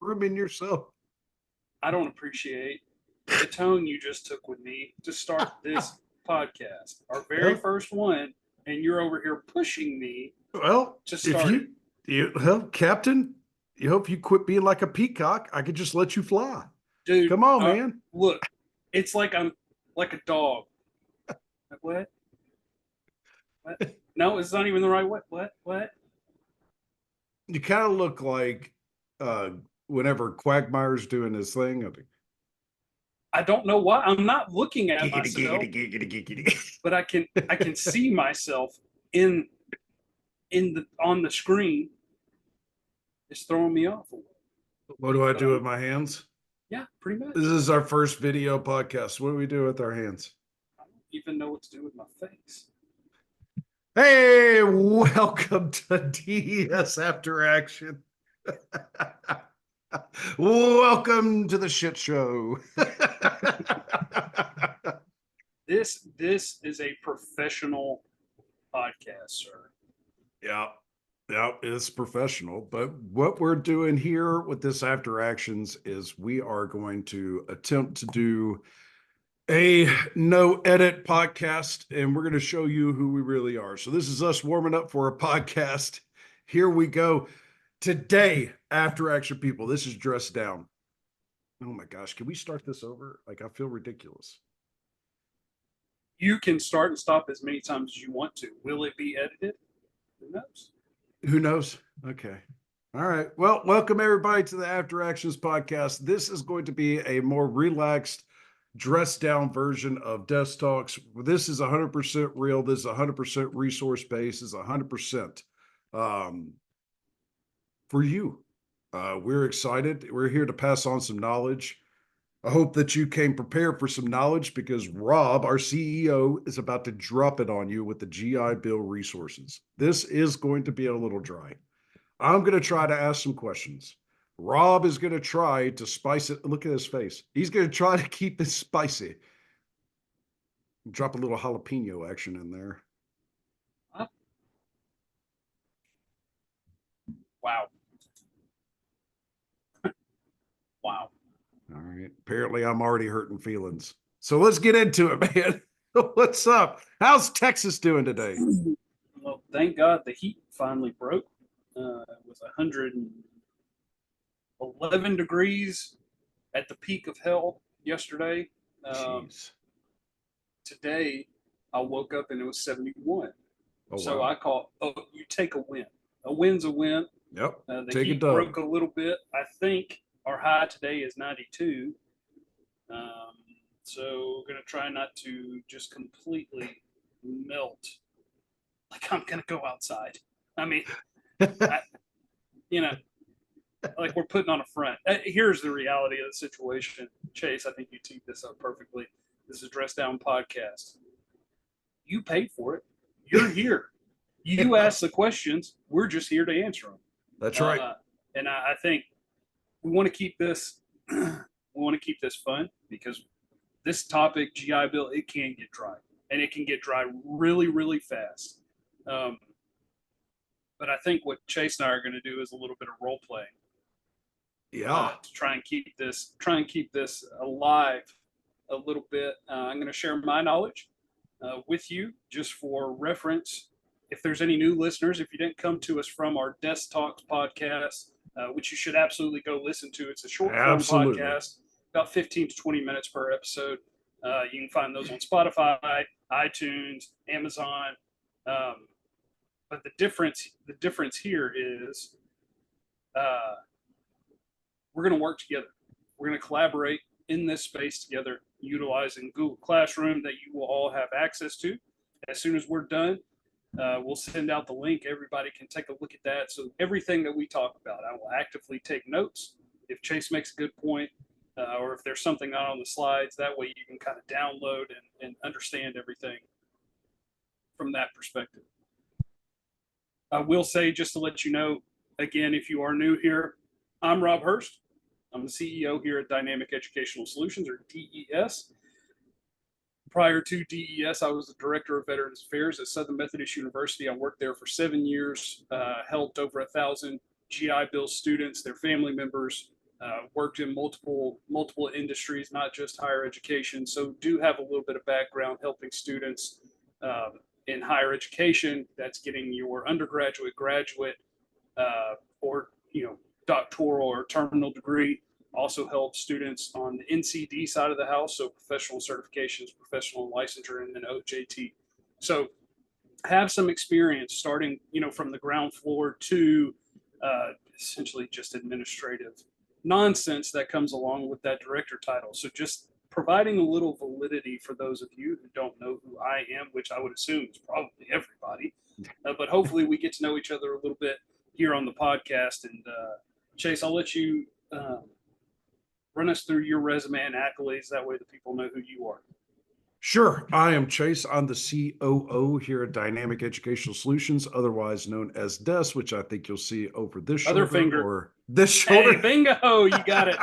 Grooming yourself. I don't appreciate the tone you just took with me to start this podcast, our very Well, first one, and you're over here pushing me well, to if start it. you, Captain, you hope you quit being like a peacock. I could just let you fly. Dude, Come on, man. look, it's like I'm like a dog. Like, what? What? No, it's not even the right way. What? You kind of look like uh whenever Quagmire's doing his thing. I don't know why. I'm not looking at Giggity, myself, giggity, giggity, giggity. but I can see myself in the on the screen. It's throwing me off. What do I But do with my hands? yeah, pretty This much. is our first video podcast. What do we do with our hands? I don't even know what to do with my face. Hey, welcome to DES After Action. Welcome to the shit show. This is a professional podcast, sir. Yeah, yeah, it's professional. But what we're doing here with this After Actions is we are going to attempt to do a no edit podcast, and we're going to show you who we really are. So this is us warming up for a podcast. Here we go. Today, After Action people, this is Dressed Down. Oh my gosh, can we start this over? Like, I feel ridiculous. You can start and stop as many times as you want to. Will it be edited? Who knows? Who knows? Okay. All right. Well, welcome everybody to the After Actions podcast. This is going to be a more relaxed, dressed down version of Desk Talks. This is 100% real. This is 100% resource based. This is 100% for you. We're excited. We're here to pass on some knowledge. I hope that you came prepared for some knowledge because Rob, our CEO, is about to drop it on you with the GI Bill resources. This is going to be a little dry. I'm going to try to ask some questions. Rob is going to try to spice it. Look at his face. He's going to try to keep it spicy. Drop a little jalapeno action in there. Wow. Wow. All right. Apparently, I'm already hurting feelings. So let's get into it, man. What's up? How's Texas doing today? Well, thank God the heat finally broke. It was 111 degrees at the peak of hell yesterday. Jeez. Today, I woke up and it was 71. Oh, So wow. I call, you take a win. A win's a win. Yep. The Take a heat dub. broke a little bit. I think our high today is 92. So we're going to try not to just completely melt like I'm going to go outside. I mean, you know, like we're putting on a front. Here's the reality of the situation. Chase, I think you teed this up perfectly. This is Dress Down Podcast. You paid for it. You're here. You ask the questions. We're just here to answer them. That's right. And I think we want to keep this. We want to keep this fun because this topic, GI Bill, it can get dry, and it can get dry really, really fast. But I think what Chase and I are going to do is a little bit of role playing. Yeah. To try and keep this alive a little bit. I'm going to share my knowledge with you just for reference. If there's any new listeners, if you didn't come to us from our Desk Talks podcast, which you should absolutely go listen to, it's a short form podcast, about 15 to 20 minutes per episode. You can find those on Spotify, iTunes, Amazon. But the difference here is we're going to work together. We're going to collaborate in this space together, utilizing Google Classroom that you will all have access to. As soon as we're done, we'll send out the link. Everybody can take a look at that. So everything that we talk about, I will actively take notes. If Chase makes a good point, or if there's something not on the slides, that way you can kind of download and understand everything from that perspective. I will say, just to let you know, again, if you are new here, I'm Rob Hurst. I'm the CEO here at Dynamic Educational Solutions, or DES. Prior to DES, I was the Director of Veterans Affairs at Southern Methodist University. I worked there for 7 years, helped over 1,000 GI Bill students, their family members, worked in multiple industries, not just higher education. So do have a little bit of background helping students in higher education. That's getting your undergraduate, graduate, or doctoral or terminal degree. Also help students on the NCD side of the house, so professional certifications, professional licensure, and then OJT. So have some experience starting, from the ground floor to essentially just administrative nonsense that comes along with that director title. So just providing a little validity for those of you who don't know who I am, which I would assume is probably everybody. But hopefully we get to know each other a little bit here on the podcast. And Chase, I'll let you run us through your resume and accolades. That way the people know who you are. Sure. I am Chase. I'm the COO here at Dynamic Educational Solutions, otherwise known as DES, which I think you'll see over this Other shoulder finger. or this shoulder. Hey, bingo, you got it.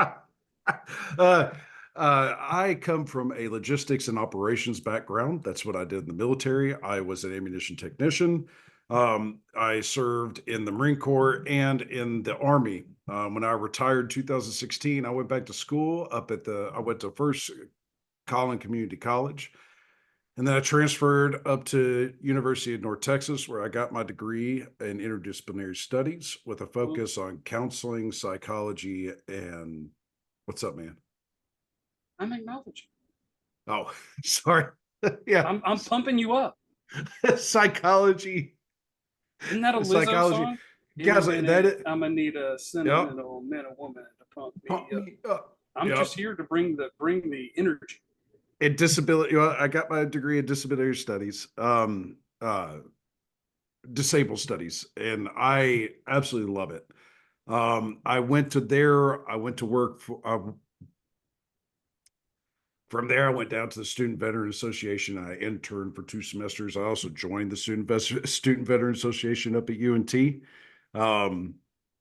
I come from a logistics and operations background. That's what I did in the military. I was an ammunition technician. I served in the Marine Corps and in the Army. When I retired in 2016, I went back to school I went to first Collin Community College. And then I transferred up to University of North Texas, where I got my degree in interdisciplinary studies with a focus on counseling, psychology, and what's up, man? I'm acknowledging. Oh, sorry. Yeah. I'm pumping you up. Psychology. Isn't that a Lizzo Psychology. song? Guys, I'm gonna need a sentimental man or woman to pump me up. I'm just here to bring the energy. In disability, well, I got my degree in disability studies, disabled studies, and I absolutely love it. I went to work for, from there, I went down to the Student Veteran Association. I interned for 2 semesters. I also joined the Student Veteran Association up at UNT.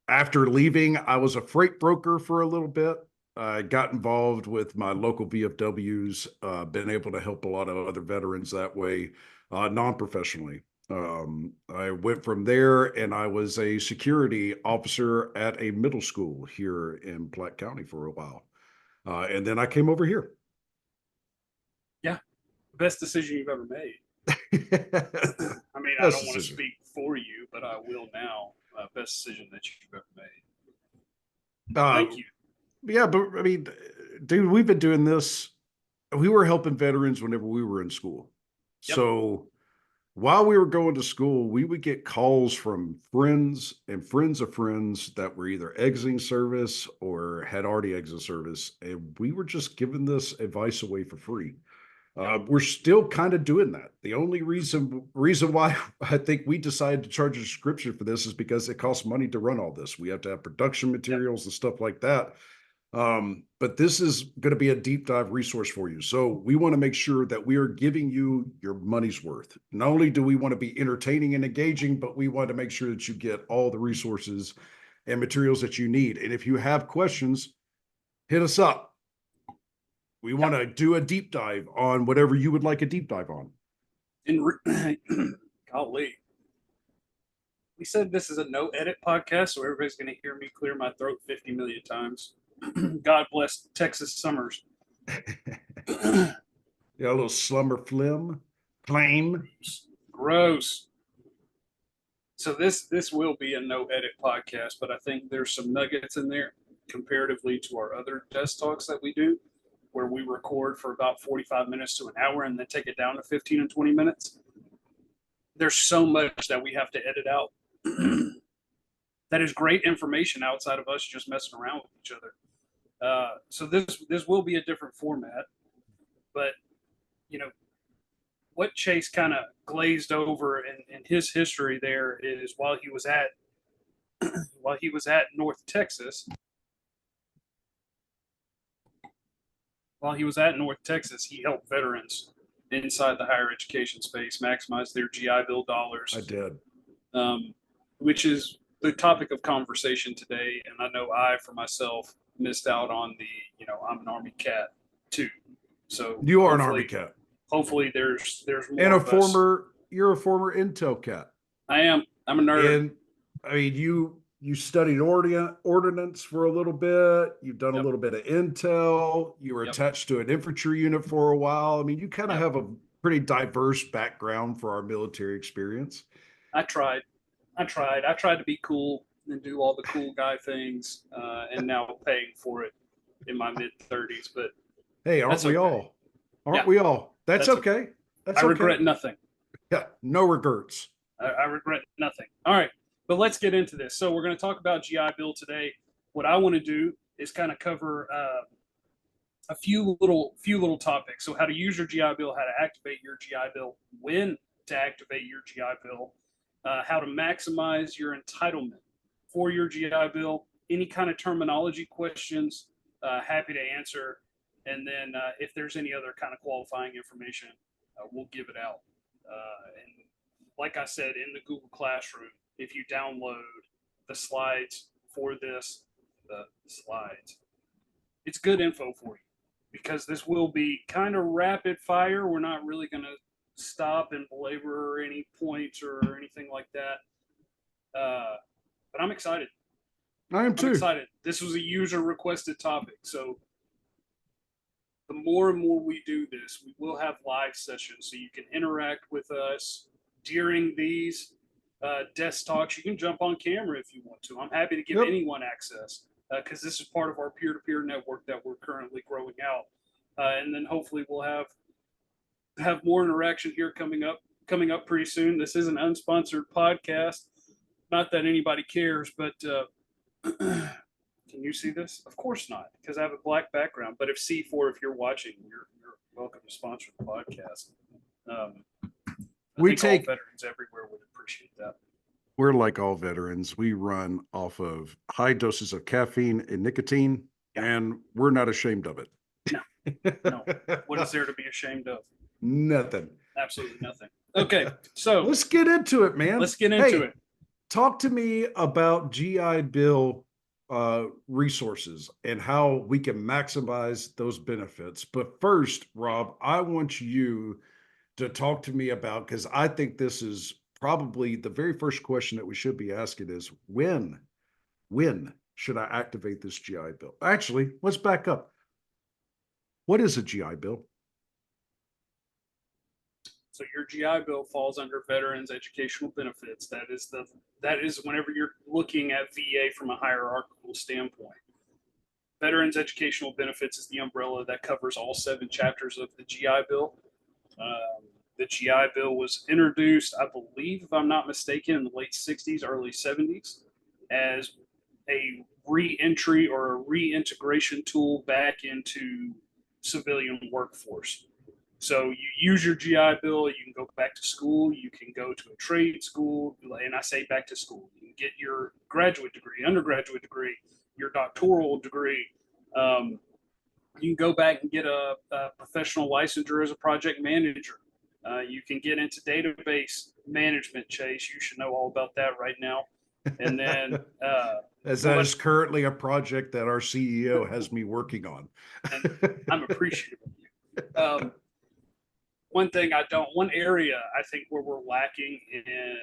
After leaving, I was a freight broker for a little bit. I got involved with my local VFWs, been able to help a lot of other veterans that way, non-professionally. I went from there and I was a security officer at a middle school here in Platte County for a while. And then I came over here. Yeah. Best decision you've ever made. I mean, I don't want to speak for you, but I will now. Best decision that you've ever made. Thank you. Yeah, but I mean, dude, we've been doing this. We were helping veterans whenever we were in school. Yep. So while we were going to school, we would get calls from friends and friends of friends that were either exiting service or had already exited service. And we were just giving this advice away for free. We're still kind of doing that. The only reason why I think we decided to charge a subscription for this is because it costs money to run all this. We have to have production materials and stuff like that. But this is going to be a deep dive resource for you. So we want to make sure that we are giving you your money's worth. Not only do we want to be entertaining and engaging, but we want to make sure that you get all the resources and materials that you need. And if you have questions, hit us up. We want to do a deep dive on whatever you would like a deep dive on. Golly. We said this is a no edit podcast, so everybody's going to hear me clear my throat 50 million times. God bless Texas summers. Yeah, a little slumber flame. Gross. So this will be a no edit podcast, but I think there's some nuggets in there comparatively to our other desk talks that we do, where we record for about 45 minutes to an hour and then take it down to 15 and 20 minutes. There's so much that we have to edit out. That is great information outside of us just messing around with each other. So this will be a different format, but what Chase kind of glazed over in his history there is while he was at North Texas. While he was at North Texas, he helped veterans inside the higher education space maximize their GI Bill dollars. I did. Which is the topic of conversation today. And I know I, for myself, missed out on the, I'm an Army cat too. So you are an Army cat. Hopefully there's more. And you're a former Intel cat. I am. I'm a nerd. And I mean, you studied ordnance for a little bit. You've done a Yep. little bit of intel. You were Yep. attached to an infantry unit for a while. I mean, you kind of Yep. have a pretty diverse background for our military experience. I tried. I tried to be cool and do all the cool guy things, and now paying for it in my mid-30s. But Hey, aren't that's we okay. all? Aren't Yeah, we all? That's that's okay. That's I okay. regret nothing. Yeah, no regrets. I regret nothing. All right, but let's get into this. So we're going to talk about GI Bill today. What I want to do is kind of cover a few little topics. So how to use your GI Bill, how to activate your GI Bill, when to activate your GI Bill, how to maximize your entitlement for your GI Bill, any kind of terminology questions, happy to answer. And then if there's any other kind of qualifying information, we'll give it out. And like I said, in the Google Classroom, if you download the slides for this, the slides, it's good info for you because this will be kind of rapid fire. We're not really going to stop and belabor any points or anything like that. But I'm excited. I am I'm too. excited. This was a user requested topic. So the more and more we do this, we will have live sessions so you can interact with us during these desk talks. You can jump on camera if you want to. I'm happy to give Yep. anyone access because this is part of our peer-to-peer network that we're currently growing out. And then hopefully we'll have more interaction here coming up pretty soon. This is an unsponsored podcast. Not that anybody cares, but can you see this? Of course not, because I have a black background. But if C4, if you're watching, you're welcome to sponsor the podcast. We think all take- veterans everywhere would appreciate that. We're like all veterans. We run off of high doses of caffeine and nicotine, and we're not ashamed of it. No. What is there to be ashamed of? Nothing. Absolutely nothing. Okay, so Let's get into it, man. let's get into it. Talk to me about GI Bill resources and how we can maximize those benefits. But first, Rob, I want you to talk to me about, because I think this is probably the very first question that we should be asking is when should I activate this GI Bill? Actually, let's back up. What is a GI Bill? So your GI Bill falls under Veterans Educational Benefits. That is whenever you're looking at VA from a hierarchical standpoint. Veterans Educational Benefits is the umbrella that covers all 7 chapters of the GI Bill. The GI Bill was introduced, I believe, if I'm not mistaken, in the late 60s, early 70s, as a re-entry or a reintegration tool back into civilian workforce. So you use your GI Bill, you can go back to school, you can go to a trade school, and I say back to school. You can get your graduate degree, undergraduate degree, your doctoral degree. You can go back and get a professional licensure as a project manager. You can get into database management, Chase. You should know all about that right now. And then as that is currently a project that our CEO has me working on. And I'm appreciative of you. One area I think where we're lacking in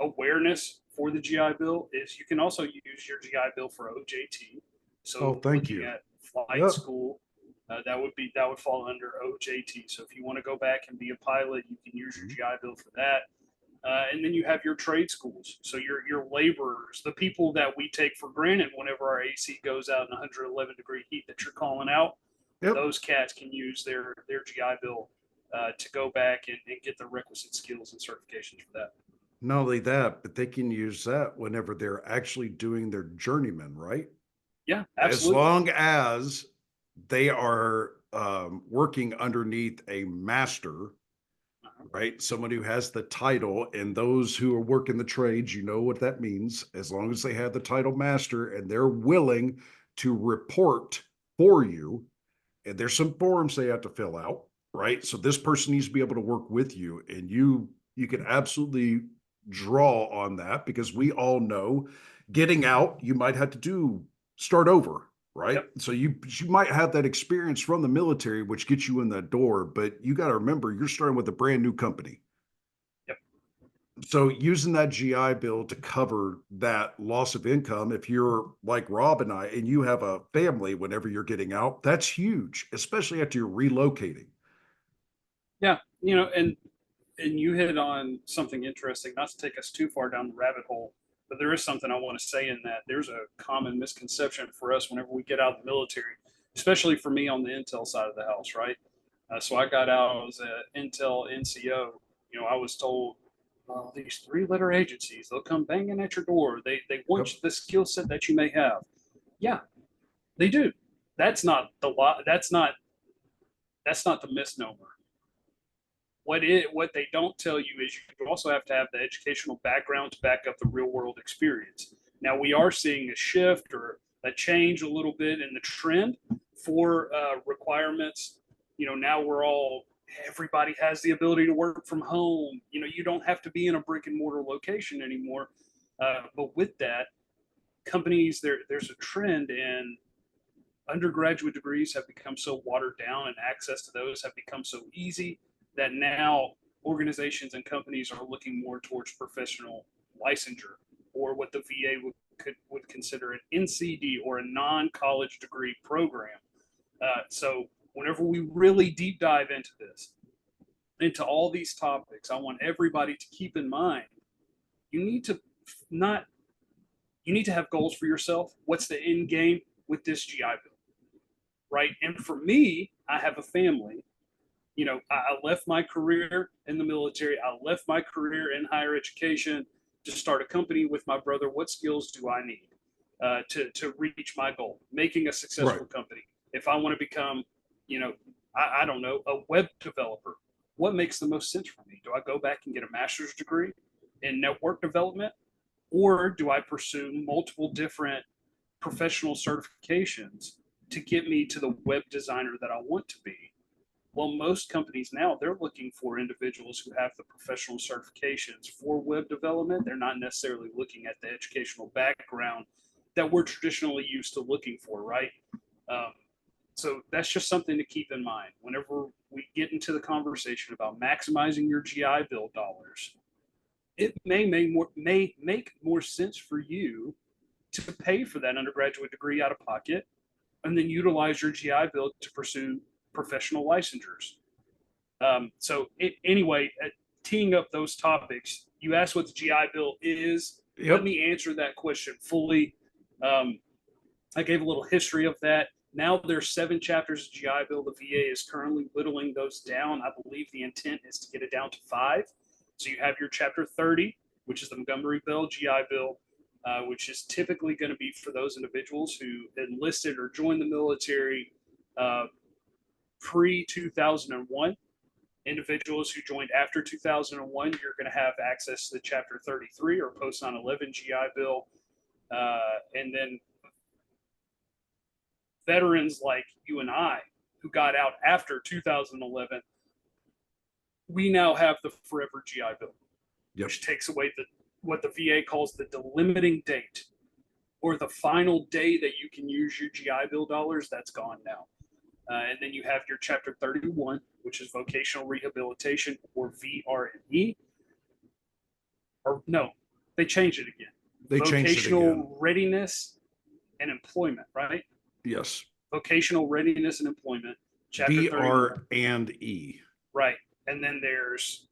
awareness for the GI Bill is you can also use your GI Bill for OJT. So thank you. At flight school, that would fall under OJT. So if you want to go back and be a pilot, you can use your GI Bill for that. And then you have your trade schools. So your laborers, the people that we take for granted whenever our AC goes out in 111 degree heat that you're calling out, those cats can use their GI Bill to go back and get the requisite skills and certifications for that. Not only that, but they can use that whenever they're actually doing their journeyman, right? Yeah, absolutely. As long as they are working underneath a master, right? Someone who has the title, and those who are working the trades, you know what that means. As long as they have the title master and they're willing to report for you, and there's some forms they have to fill out, right? So this person needs to be able to work with you, and you can absolutely draw on that, because we all know getting out, you might have to start over, right? Yep. So you might have that experience from the military, which gets you in that door, but you got to remember you're starting with a brand new company. Yep. So using that GI Bill to cover that loss of income, if you're like Rob and I, and you have a family whenever you're getting out, that's huge, especially after you're relocating. Yeah, and you hit on something interesting, not to take us too far down the rabbit hole, but there is something I want to say in that there's a common misconception for us whenever we get out of the military, especially for me on the Intel side of the house, right? So I got out as an Intel NCO. I was told, well, these three-letter agencies, they'll come banging at your door. They want Yep. the skill set that you may have. Yeah, they do. That's not the lot. That's not the misnomer. What they don't tell you is you also have to have the educational background to back up the real world experience. Now we are seeing a shift or a change a little bit in the trend for requirements. Now everybody has the ability to work from home. You don't have to be in a brick and mortar location anymore. But with that, companies there's a trend in undergraduate degrees have become so watered down and access to those have become so easy that now organizations and companies are looking more towards professional licensure or what the VA would consider an NCD or a non-college degree program. So whenever we really deep dive into this, into all these topics, I want everybody to keep in mind you need to not you need to have goals for yourself. What's the end game with this GI Bill? Right. And for me, I have a family. I left my career in the military. I left my career in higher education to start a company with my brother. What skills do I need to reach my goal? Making a Right. successful company. If I want to become, I don't know, a web developer, what makes the most sense for me? Do I go back and get a master's degree in network development? Or do I pursue multiple different professional certifications to get me to the web designer that I want to be? Well, most companies now, they're looking for individuals who have the professional certifications for web development. They're not necessarily looking at the educational background that we're traditionally used to looking for, right? Um, so that's just something to keep in mind whenever we get into the conversation about maximizing your GI Bill dollars. It may make more sense for you to pay for that undergraduate degree out of pocket and then utilize your GI Bill to pursue professional licensures. Anyway, teeing up those topics, you asked what the GI Bill is. Let Yep. me answer that question fully. Um, I gave a little history of that. Now there's 7 chapters of GI Bill. The VA is currently whittling those down. I believe the intent is to get it down to 5. So you have your chapter 30, which is the Montgomery Bell GI Bill, which is typically going to be for those individuals who enlisted or joined the military uh, pre 2001. Individuals who joined after 2001, you're going to have access to the Chapter 33 or post 9/11 GI Bill. And then veterans like you and I who got out after 2011, we now have the Forever GI Bill, Yep. which takes away what the VA calls the delimiting date or the final day that you can use your GI Bill dollars. That's gone now. And then you have your Chapter 31, which is vocational rehabilitation or VRE. Or no, they changed it again. They changed it again. Vocational readiness and employment, right? Yes. Vocational readiness and employment. Chapter VR 31. and E. Right. And then there's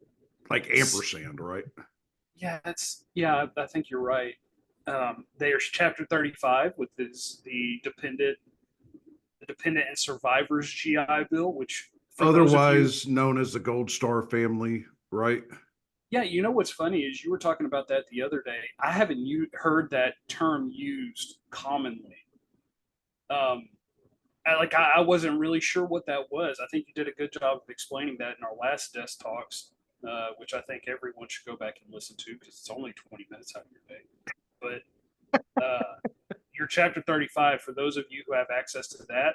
Like ampersand, right? I think you're right. There's Chapter 35, which is the dependent and survivors GI Bill, which for those of you, Otherwise known as the Gold Star family, right? yeah, what's funny is you were talking about that the other day. I haven't heard that term used commonly. Um, I wasn't really sure what that was. I think you did a good job of explaining that in our last desk talks, which I think everyone should go back and listen to because it's only 20 minutes out of your day. But your Chapter 35, for those of you who have access to that,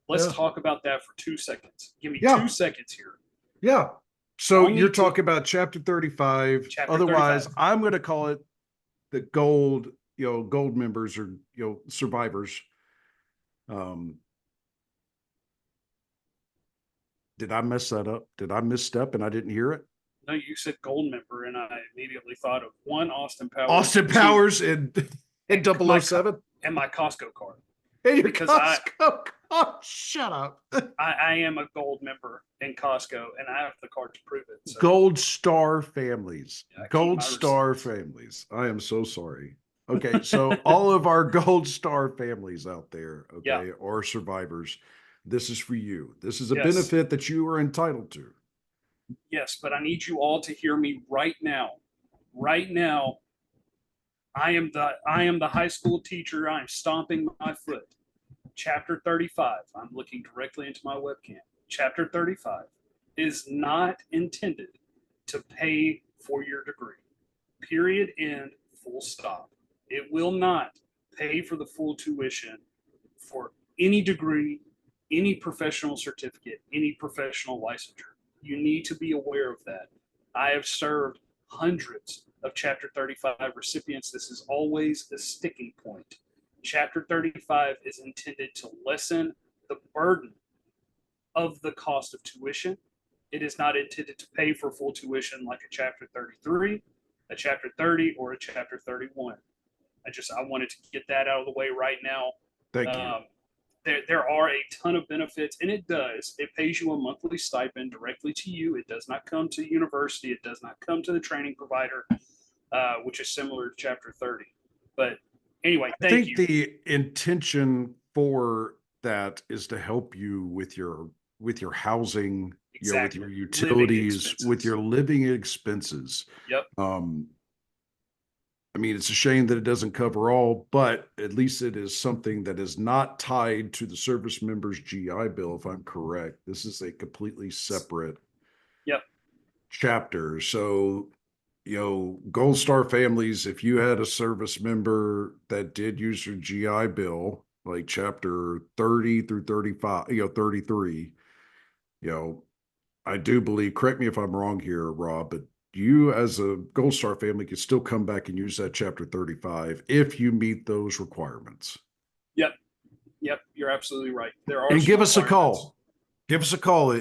let's Yeah. talk about that for 2 seconds. Give me Yeah. 2 seconds here. Yeah. So Only you're to- talking about Chapter 35. Chapter Otherwise, 35. I'm going to call it the gold, gold members or, survivors. Did I mess that up? Did I misstep and I didn't hear it? No, you said gold member, and I immediately thought of one Austin Powers, Austin two, Powers and and and 007 and my Costco card and your because Costco. Oh, shut up. I am a gold member in Costco, and I have the card to prove it. So Gold Star families. I keep Gold my Star receipts. families. I am so sorry. Okay, so all of our Gold Star families out there, Yeah. okay, or survivors, this is for you. This is a Yes. benefit that you are entitled to. Yes, but I need you all to hear me right now. Right now, I am the high school teacher. I am stomping my foot. Chapter 35. I'm looking directly into my webcam. Chapter 35 is not intended to pay for your degree. Period. End. Full stop. It will not pay for the full tuition for any degree, any professional certificate, any professional licensure. You need to be aware of that. I have served hundreds of Chapter 35 recipients. This is always a sticking point. Chapter 35 is intended to lessen the burden of the cost of tuition. It is not intended to pay for full tuition like a Chapter 33, a Chapter 30, or a Chapter 31. I wanted to get that out of the way right now. Thank you. There are a ton of benefits, and it pays you a monthly stipend directly to you. It does not come to the university. It does not come to the training provider, which is similar to Chapter 30. But anyway, I thank think you. the intention for that is to help you with your housing, Exactly. with your Living utilities, with expenses. your living expenses. Yep. I mean, it's a shame that it doesn't cover all, but at least it is something that is not tied to the service member's GI Bill, if I'm correct. This is a completely separate Yep. chapter. So, Gold Star families, if you had a service member that did use your GI Bill, like chapter 30 through 35, 33, I do believe, correct me if I'm wrong here, Rob, but you as a Gold Star family can still come back and use that chapter 35 if you meet those requirements. Yep. Yep. You're absolutely right. There are And some give us a requirements. call. Give us a call.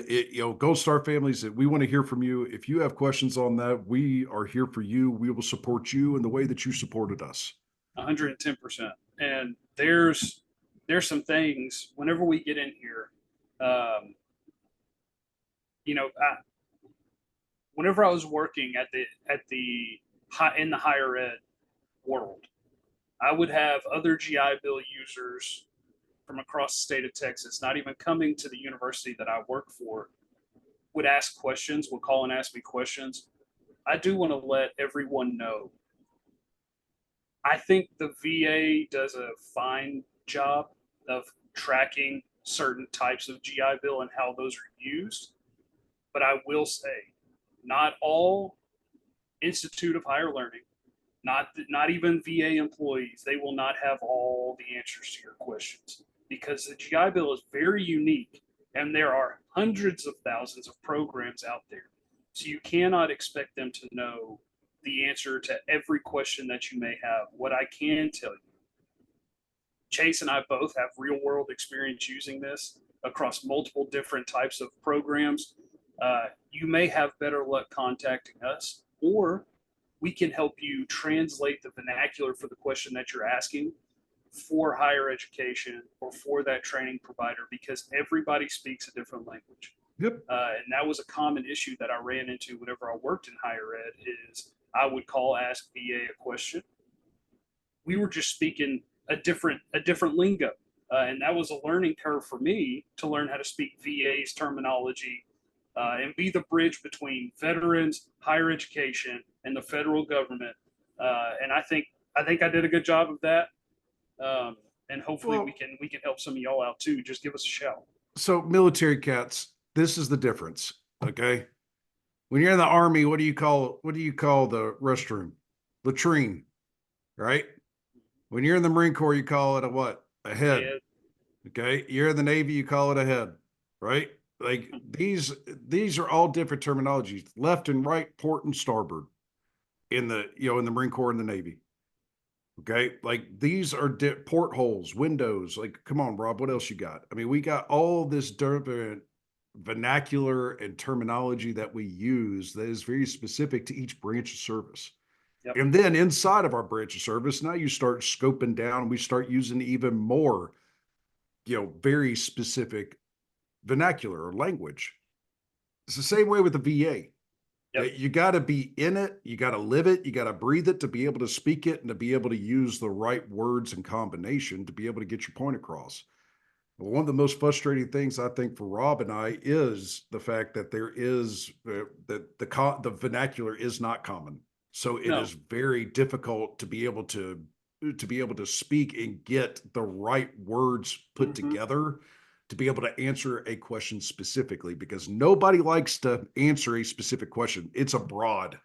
Gold Star families, we want to hear from you. If you have questions on that, we are here for you. We will support you in the way that you supported us. 110%. And there's some things whenever we get in here, um, whenever I was working in the higher ed world, I would have other GI Bill users from across the state of Texas, not even coming to the university that I work for, would ask questions, would call and ask me questions. I do want to let everyone know. I think the VA does a fine job of tracking certain types of GI Bill and how those are used. But I will say, not all Institute of Higher Learning, not even VA employees, they will not have all the answers to your questions because the GI Bill is very unique and there are hundreds of thousands of programs out there. So you cannot expect them to know the answer to every question that you may have. What I can tell you, Chase and I both have real world experience using this across multiple different types of programs. You may have better luck contacting us, or we can help you translate the vernacular for the question that you're asking for higher education or for that training provider because everybody speaks a different language. Yep. And that was a common issue that I ran into whenever I worked in higher ed is I would call, ask VA a question. We were just speaking a different lingo. And that was a learning curve for me to learn how to speak VA's terminology and be the bridge between veterans, higher education, and the federal government. And I think I did a good job of that. And hopefully we can help some of y'all out too. Just give us a shout. So military cats, this is the difference. Okay. When you're in the Army, what do you call the restroom? Latrine, right? When you're in the Marine Corps, you call it a what? A head. Yeah. Okay. You're in the Navy, you call it a head, right? Like these are all different terminologies, left and right, port and starboard in the Marine Corps and the Navy. Okay. Like these are portholes, windows. Like, come on, Rob, what else you got? I mean, we got all this different vernacular and terminology that we use that is very specific to each branch of service. Yep. And then inside of our branch of service, now you start scoping down and we start using even more, very specific vernacular or language. It's the same way with the VA. Yep. You got to be in it, you got to live it, you got to breathe it to be able to speak it and to be able to use the right words and combination to be able to get your point across. One of the most frustrating things I think for Rob and I is the fact that there is that the vernacular is not common. So it No. is very difficult to be able to speak and get the right words put together to be able to answer a question specifically, because nobody likes to answer a specific question. It's a broad.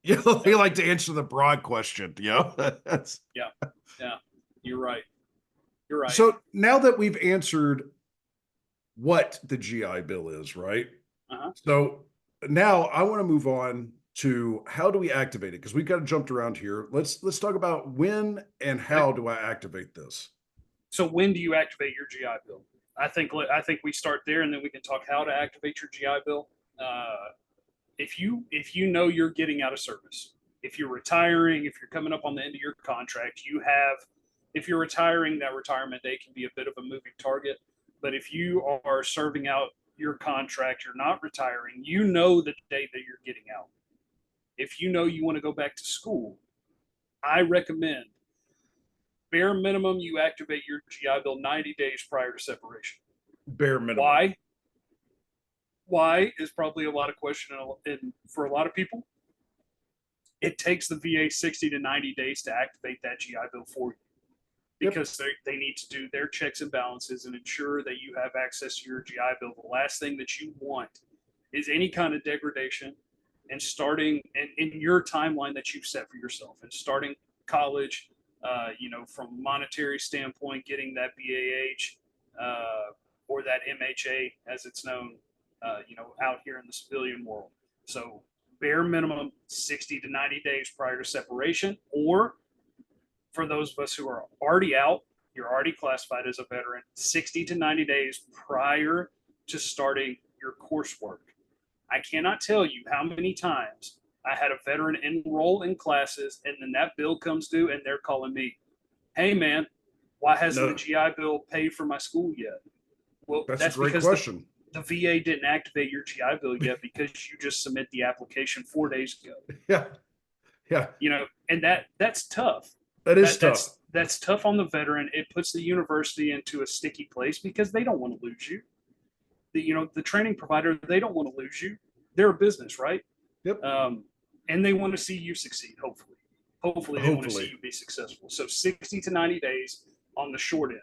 We like to answer the broad question. That's Yeah. You're right. You're right. so now that we've answered what the GI Bill is, right? Uh-huh. So now I want to move on to how do we activate it? Because we've got jumped around here. Let's talk about when and how do I activate this? So when do you activate your GI Bill? I think we start there, and then we can talk how to activate your GI Bill. If you know you're getting out of service, if you're retiring, if you're coming up on the end of your contract, if you're retiring, that retirement day can be a bit of a moving target. But if you are serving out your contract, you're not retiring, you know the day that you're getting out. If you know you want to go back to school, I recommend bare minimum you activate your GI Bill 90 days prior to separation. Bare minimum. Why? Why is probably a lot of question for a lot of people. It takes the VA 60 to 90 days to activate that GI Bill for you, because they need to do their checks and balances and ensure that you have access to your GI Bill. The last thing that you want is any kind of degradation and starting in your timeline that you've set for yourself, and starting college, from a monetary standpoint, getting that BAH or that MHA as it's known, out here in the civilian world. So bare minimum 60 to 90 days prior to separation, or for those of us who are already out, you're already classified as a veteran, 60 to 90 days prior to starting your coursework. I cannot tell you how many times I had a veteran enroll in classes, and then that bill comes due and they're calling me, "Hey man, why hasn't the GI Bill paid for my school yet?" Well, that's a great because question. the VA didn't activate your GI Bill yet because you just submit the application 4 days ago. Yeah. And that's tough. That is tough. That's tough on the veteran. It puts the university into a sticky place because they don't want to lose you. The training provider, they don't want to lose you. They're a business, right? Yep. And they want to see you succeed. Hopefully they want to see you be successful. So 60 to 90 days on the short end.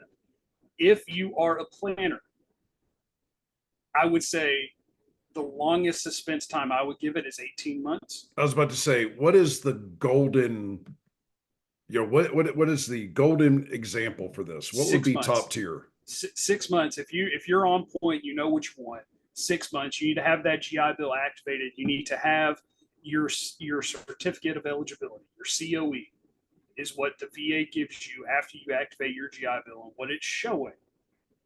If you are a planner, I would say the longest suspense time I would give it is 18 months. I was about to say, what is the golden, what is the golden example for this? What would be top tier? 6 months. If you're on point, you know what you want. 6 months. You need to have that GI Bill activated. You need to have your certificate of eligibility, your COE, is what the VA gives you after you activate your GI Bill, and what it's showing.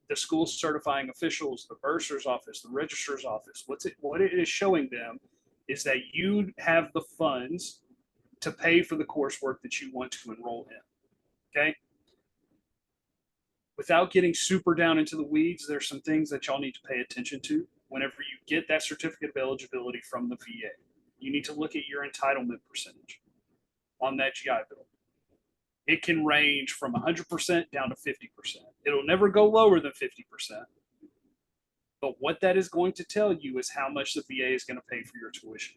The school certifying officials, the bursar's office, the registrar's office, what it is showing them is that you have the funds to pay for the coursework that you want to enroll in. Okay. Without getting super down into the weeds, there's some things that y'all need to pay attention to whenever you get that certificate of eligibility from the VA. You need to look at your entitlement percentage on that GI Bill. It can range from 100% down to 50%. It'll never go lower than 50%. But what that is going to tell you is how much the VA is going to pay for your tuition.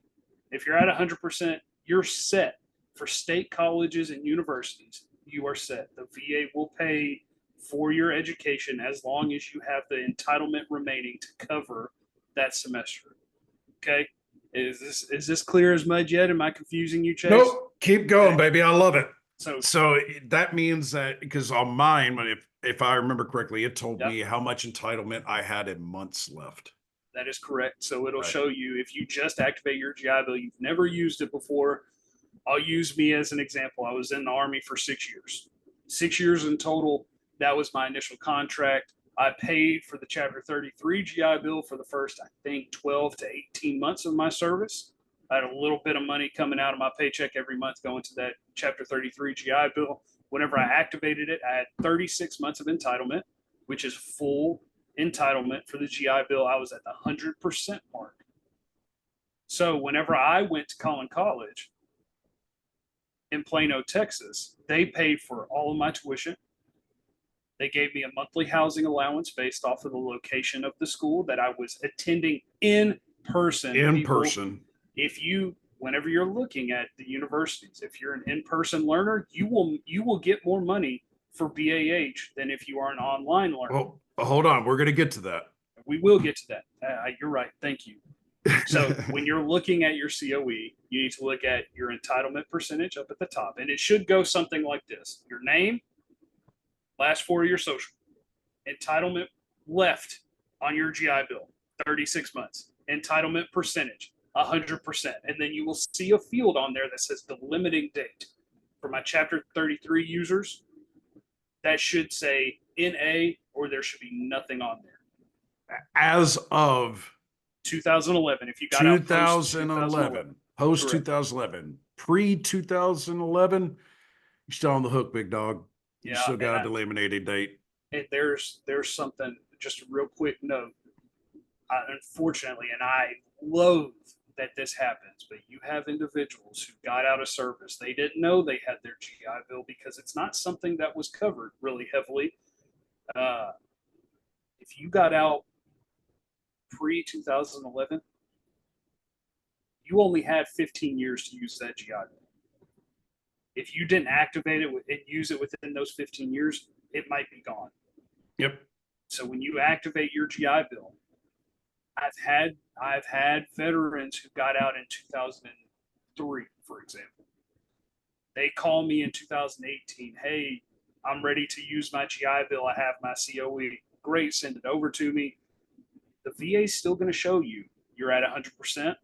If you're at 100%, you're set. For state colleges and universities, you are set. The VA will pay for your education as long as you have the entitlement remaining to cover that semester. Okay? Is this clear as mud yet? Am I confusing you, Chase? Nope. Keep going, baby. I love it. So that means that, because on mine, if I remember correctly, it told me how much entitlement I had in months left. That is correct. So it'll show you if you just activate your GI Bill, you've never used it before. I'll use me as an example. I was in the Army for 6 years. 6 years in total. That was my initial contract. I paid for the Chapter 33 GI Bill for the first, I think, 12 to 18 months of my service. I had a little bit of money coming out of my paycheck every month going to that Chapter 33 GI Bill. Whenever I activated it, I had 36 months of entitlement, which is full entitlement for the GI Bill. I was at the 100% mark. So whenever I went to Collin College in Plano, Texas, they paid for all of my tuition. They gave me a monthly housing allowance based off of the location of the school that I was attending in person. In People, person. Whenever you're looking at the universities, if you're an in-person learner, you will get more money for BAH than if you are an online learner. Well, hold on. We're going to get to that. We will get to that. You're right. Thank you. So when you're looking at your COE, you need to look at your entitlement percentage up at the top. And it should go something like this. Your name, last four of your social, entitlement left on your GI Bill, 36 months, entitlement percentage, 100%. And then you will see a field on there that says the limiting date. For my Chapter 33 users, that should say NA, or there should be nothing on there. As of 2011, if you got out 2011, post 2011, pre 2011, you're still on the hook, big dog. You still got a eliminated date. And there's something, just a real quick note. Unfortunately, and I loathe that this happens, but you have individuals who got out of service. They didn't know they had their GI Bill because it's not something that was covered really heavily. If you got out pre-2011, you only had 15 years to use that GI Bill. If you didn't activate it and use it within those 15 years, it might be gone. Yep. So when you activate your GI Bill, I've had veterans who got out in 2003, for example. They call me in 2018, hey, I'm ready to use my GI Bill. I have my COE. Great, send it over to me. The VA is still going to show you you're at 100%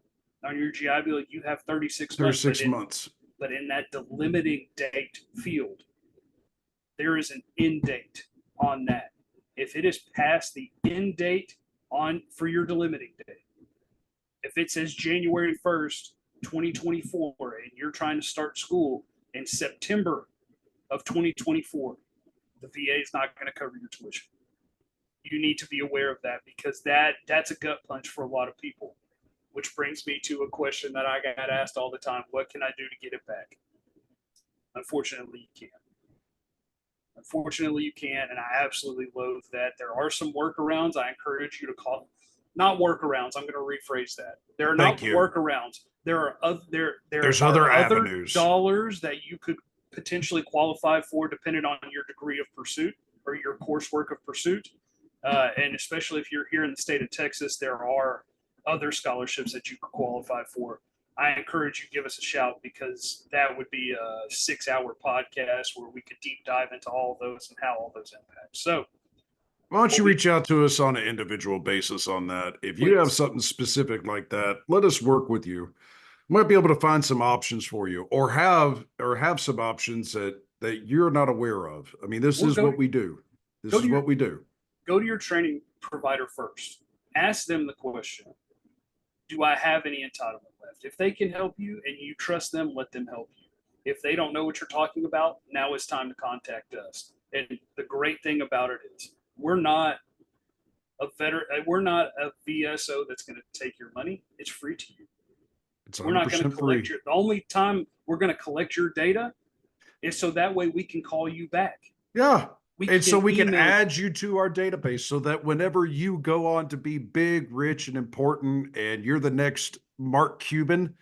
on your GI Bill. You have 36 months. 36 months. But in that delimiting date field, there is an end date on that. If it is past the end date for your delimiting date, if it says January 1st, 2024, and you're trying to start school in September of 2024, the VA is not going to cover your tuition. You need to be aware of that, because that's a gut punch for a lot of people. Which brings me to a question that I got asked all the time. What can I do to get it back? Unfortunately, you can't. Unfortunately, you can't, and I absolutely loathe that. There are some workarounds. I encourage you to call. Not workarounds. I'm going to rephrase that. There are not workarounds. There's other avenues, dollars that you could potentially qualify for, depending on your degree of pursuit or your coursework of pursuit. And especially if you're here in the state of Texas, there are other scholarships that you could qualify for. I encourage you to give us a shout, because that would be a 6-hour podcast where we could deep dive into all of those and how all those impact. So why don't you reach out to us on an individual basis on that? If you have something specific like that, let us work with you. We might be able to find some options for you, or have some options that you're not aware of. I mean, this is what we do. This is what we do. Go to your training provider first. Ask them the question, do I have any entitlement left? If they can help you and you trust them, let them help you. If they don't know what you're talking about, now it's time to contact us. And the great thing about it is we're not a VSO that's going to take your money. It's free to you. We're not going to collect the only time we're going to collect your data is so that way we can call you back. Yeah. And so we can add you to our database, so that whenever you go on to be big, rich, and important, and you're the next Mark Cuban,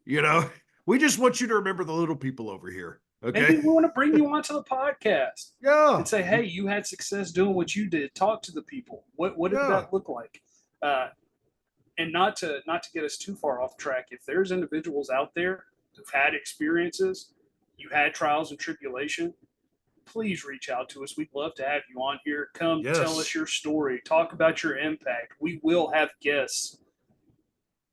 we just want you to remember the little people over here. Okay. Maybe we want to bring you onto the podcast. Yeah. And say, hey, you had success doing what you did. Talk to the people. What did that look like? And not to get us too far off track, if there's individuals out there who've had experiences, you had trials and tribulation, please reach out to us. We'd love to have you on here. Come tell us your story. Talk about your impact. We will have guests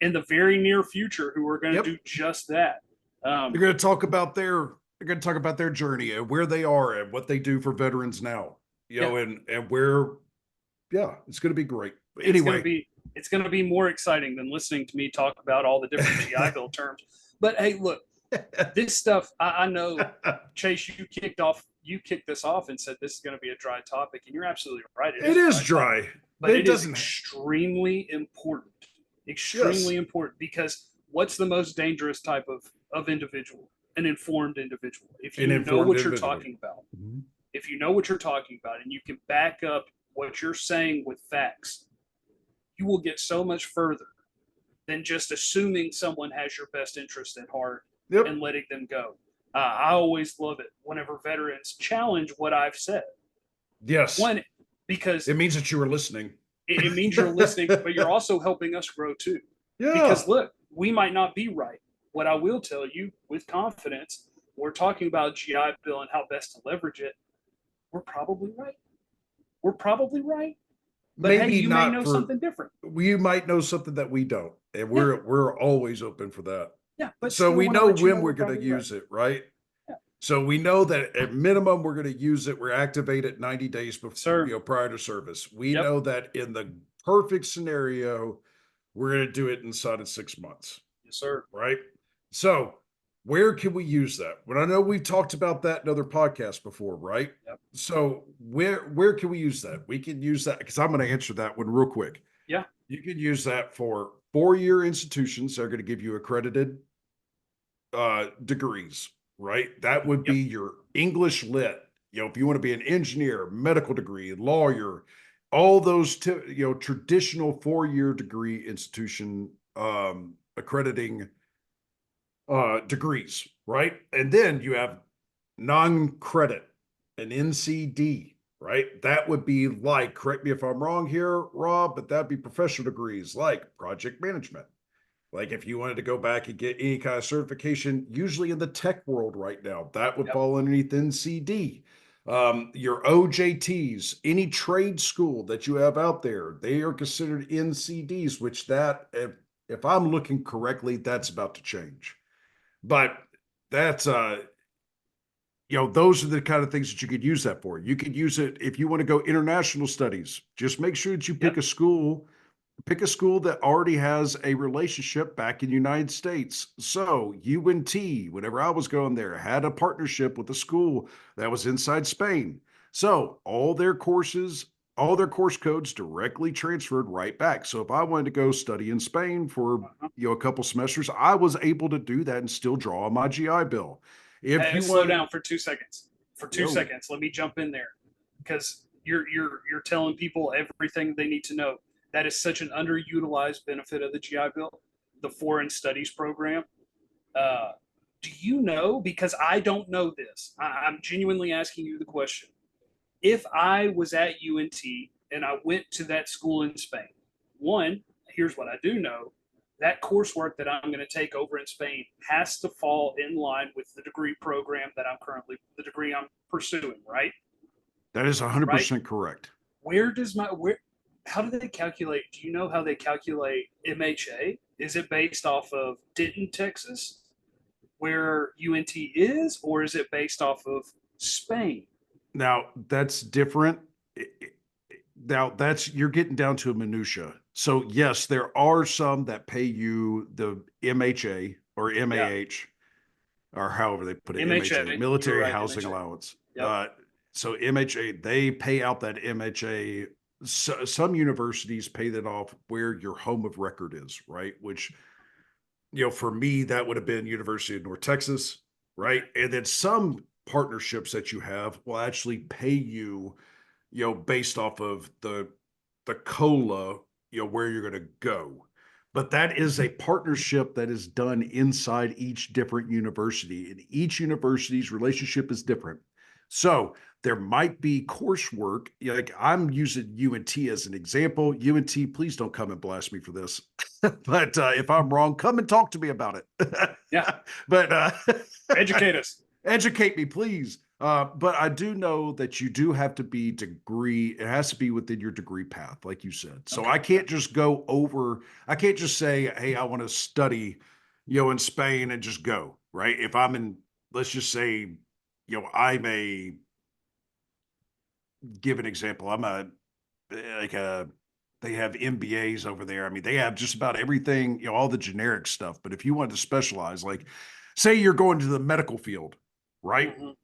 in the very near future who are going to do just that. They're going to talk about their journey and where they are and what they do for veterans now. And where Yeah, it's going to be great. It's going to Anyway, be it's going to be more exciting than listening to me talk about all the different GI Bill terms. But hey, look, this stuff I know, Chase, you kicked this off and said this is going to be a dry topic, and you're absolutely right. It it is a is dry topic, dry. but It it is doesn't. extremely Yes, important because what's the most dangerous type of individual? An informed individual. If an you know informed what you're individual. talking about, Mhm. if you know what you're talking about, and you can back up what you're saying with facts, you will get so much further than just assuming someone has your best interest at heart Yep. and letting them go. I always love it whenever veterans challenge what I've said. Yes. One, because It means that you were listening. it means you're listening, but you're also helping us grow too. Yeah. Because look, we might not be right. What I will tell you with confidence, we're talking about GI Bill and how best to leverage it. We're probably right. We're probably right. But hey, Maybe you may not know for something different. we might know something that we don't, and Yeah, we're always open for that. yeah. But So still we want to know let you when know we're we're going to probably right. use it, right? Yeah, So we know that at minimum we're going to use it. We're activated 90 days before, sir. prior to service. We Yep. know that in the perfect scenario, we're going to do it inside of 6 months, Yes, sir. right? So where can we use that? Well, I know we've talked about that in other podcasts before, right? Yep. So where can we use that? We can use that because I'm going to answer that one real quick. Yeah. You can use that for 4-year institutions that are going to give you accredited degrees, right? That would Yep. be your English lit. If you want to be an engineer, medical degree, lawyer, all those traditional 4-year degree institution accrediting degrees, right? And then you have non-credit, an NCD, right? That would be like, correct me if I'm wrong here, Rob, but that'd be professional degrees like project management. Like if you wanted to go back and get any kind of certification, usually in the tech world right now, that would Yep. fall underneath NCD. Your OJTs, any trade school that you have out there, they are considered NCDs, which that, if I'm looking correctly, that's about to change. But that's those are the kind of things that you could use that for. You could use it if you want to go international studies. Just make sure that you Yep. pick a school that already has a relationship back in the United States. So UNT, whenever I was going there, had a partnership with a school that was inside Spain. So all their courses, all their course codes directly transferred right back. So if I wanted to go study in Spain for Uh-huh. a couple semesters, I was able to do that and still draw on my GI Bill. If Hey, you slow want, down for 2 seconds. For two yo, seconds, let me jump in there because you're telling people everything they need to know. That is such an underutilized benefit of the GI Bill, the foreign studies program. Uh, do you know? Because I don't know this. I'm genuinely asking you the question. If I was at UNT and I went to that school in Spain, one, here's what I do know: that coursework that I'm going to take over in Spain has to fall in line with the degree program that the degree I'm pursuing, right? that is Right? 100% correct. Where does my, where, how do they calculate? Do you know how they calculate MHA? Is it based off of Denton, Texas, where UNT is, or is it based off of Spain? Now that's different. Now that's you're getting down to a minutia. So yes, there are some that pay you the MHA or Yeah, MAH or however they put it, MHA, MHA. You're Military right, Housing MHA. Allowance. Yep. So MHA, they pay out that MHA. So, some universities pay that off where your home of record is, right? Which, for me, that would have been University of North Texas, right? Okay. And then some partnerships that you have will actually pay you, based off of the COLA, where you're going to go. But that is a partnership that is done inside each different university, and each university's relationship is different. So there might be coursework. Like I'm using UNT as an example. UNT, please don't come and blast me for this. But if I'm wrong, come and talk to me about it. Yeah. But Educate us. educate me, please. But I do know that you do have to be degree, it has to be within your degree path, like you said. So Okay. I can't just go over, I can't just say, hey, I want to study, in Spain and just go, right? If I'm in, let's just say, I'm a, give an example, I'm a like they have MBAs over there. I mean, they have just about everything, all the generic stuff. But if you want to specialize, like say you're going to the medical field, right? Mhm.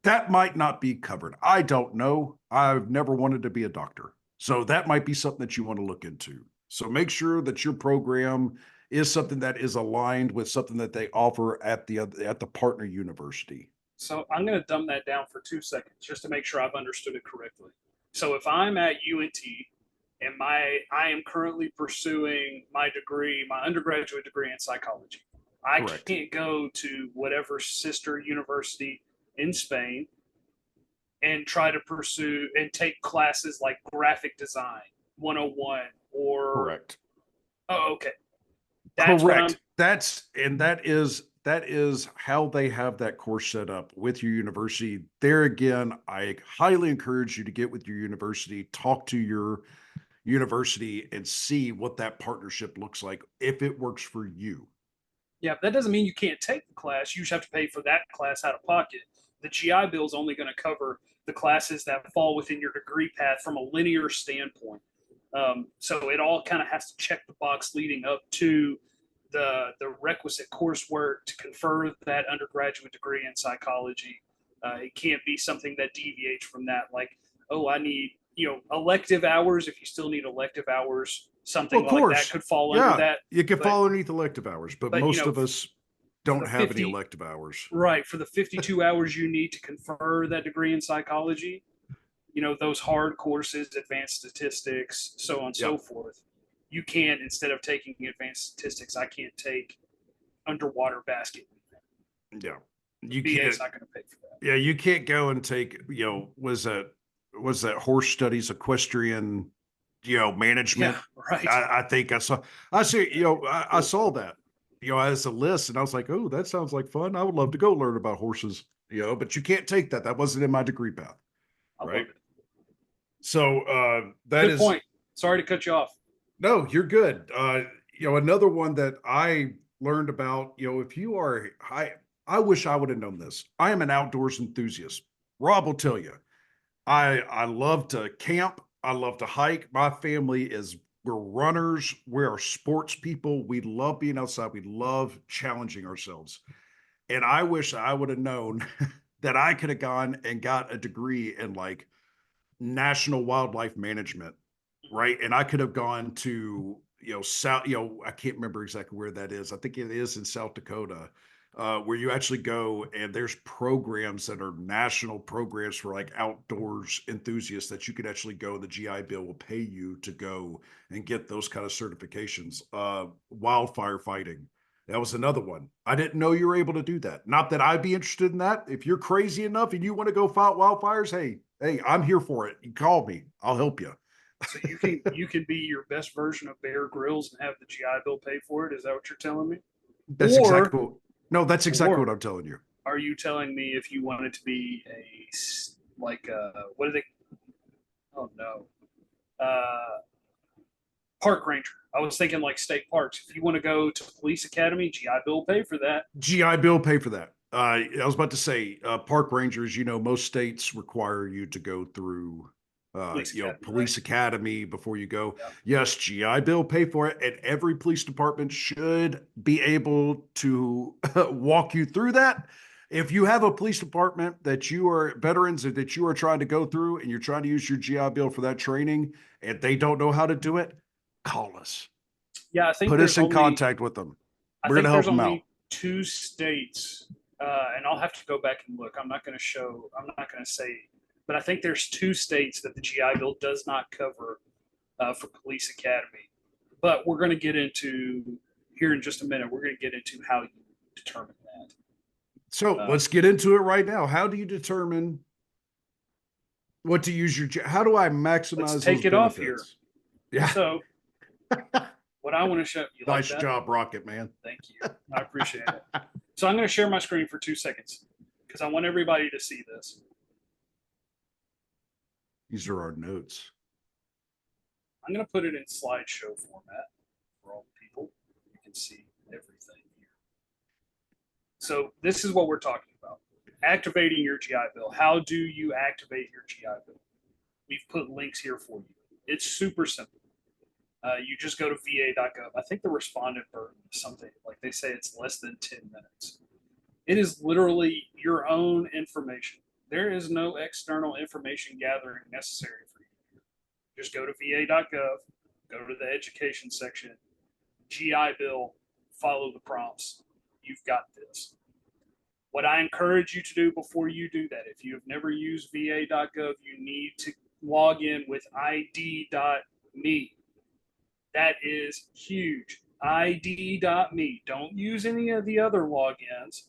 That might not be covered. I don't know. I've never wanted to be a doctor. So that might be something that you want to look into. So make sure that your program is something that is aligned with something that they offer at the partner university. So I'm going to dumb that down for 2 seconds just to make sure I've understood it correctly. So if I'm at UNT and I am currently pursuing my degree, my undergraduate degree in psychology, I Correct. can't go to whatever sister university in Spain and try to pursue and take classes like graphic design 101 or Correct. oh okay. That's what I'm Correct. That is how they have that course set up with your university. There again, I highly encourage you to get with your university, talk to your university and see what that partnership looks like if it works for you. Yeah, that doesn't mean you can't take the class. You just have to pay for that class out of pocket. The GI Bill is only going to cover the classes that fall within your degree path from a linear standpoint. So it all kind of has to check the box leading up to the requisite coursework to confer that undergraduate degree in psychology. It can't be something that deviates from that. Like, oh, I need elective hours. If you still need elective hours, Well, something of like that course. could fall under Yeah, that. you can But fall underneath elective hours, but but most of us for don't the have any 50 elective hours. right for the 52 hours you need to confer that degree in psychology, those hard courses, advanced statistics, so on and Yeah. so forth, you can't, instead of taking advanced statistics, I can't take underwater basket. Yeah. The You VA is can't not going to pay for that. yeah, you can't go and take, was that horse studies equestrian, Yeah, management. right. I think I see, I Cool. saw that, as a list and I was like, oh, that sounds like fun. I would love to go learn about horses, but you can't take that. That wasn't in my degree path. I Right. love it. So that Good is point. Sorry to cut you off. no, you're good. Another one that I learned about, if you are I wish I would have known this. I am an outdoors enthusiast. Rob will tell you. I love to camp. I love to hike. My family is we're runners. We're sports people. We love being outside. We love challenging ourselves. And I wish I would have known that I could have gone and got a degree in like national wildlife management, right? And I could have gone to, South, I can't remember exactly where that is. I think it is in South Dakota, where you actually go and there's programs that are national programs for like outdoors enthusiasts that you could actually go. The GI Bill will pay you to go and get those kind of certifications. Wildfire fighting. That was another one. I didn't know you were able to do that. Not that I'd be interested in that. If you're crazy enough and you want to go fight wildfires, hey, I'm here for it. You call me. I'll help you. So you can be your best version of Bear Grylls and have the GI Bill pay for it. Is that what you're telling me? That's Or exactly what. No, that's exactly or what I'm telling you. are you telling me if you wanted to be like what do they? Oh no, park ranger. I was thinking like state parks. If you want to go to police academy, GI Bill will pay for that. GI Bill pay for that. I was about to say, park rangers. Most states require you to go through, Police academy, right? police academy before you go. Yeah. Yes, GI Bill pay for it, and every police department should be able to walk you through that. If you have a police department that you are veterans or that you are trying to go through, and you're trying to use your GI Bill for that training, and they don't know how to do it, call us. Yeah, Put us in contact with them. I We're going think to help there's them out. only two states, and I'll have to go back and look. I'm not going to show. I'm not going to say, but I think there's two states that the GI Bill does not cover for police academy. But we're going to get into here in just a minute. We're going to get into how you determine that. So let's get into it right now. How do you determine what to use how do I maximize Let's those take it off here. benefits? Yeah. So, what I want to show you, like Nice that? job, Rocket Man. Thank you. I appreciate it. So I'm going to share my screen for 2 seconds because I want everybody to see this. These are our notes. I'm going to put it in slideshow format for all the people. You can see everything here. So this is what we're talking about. Activating your GI Bill. How do you activate your GI Bill? We've put links here for you. It's super simple. You just go to va.gov. I think the respondent burden is something like they say it's less than 10 minutes. It is literally your own information. There is no external information gathering necessary for you. Just go to va.gov, go to the education section, GI Bill, follow the prompts. You've got this. What I encourage you to do before you do that, if you have never used va.gov, you need to log in with id.me. That is huge. id.me. Don't use any of the other logins.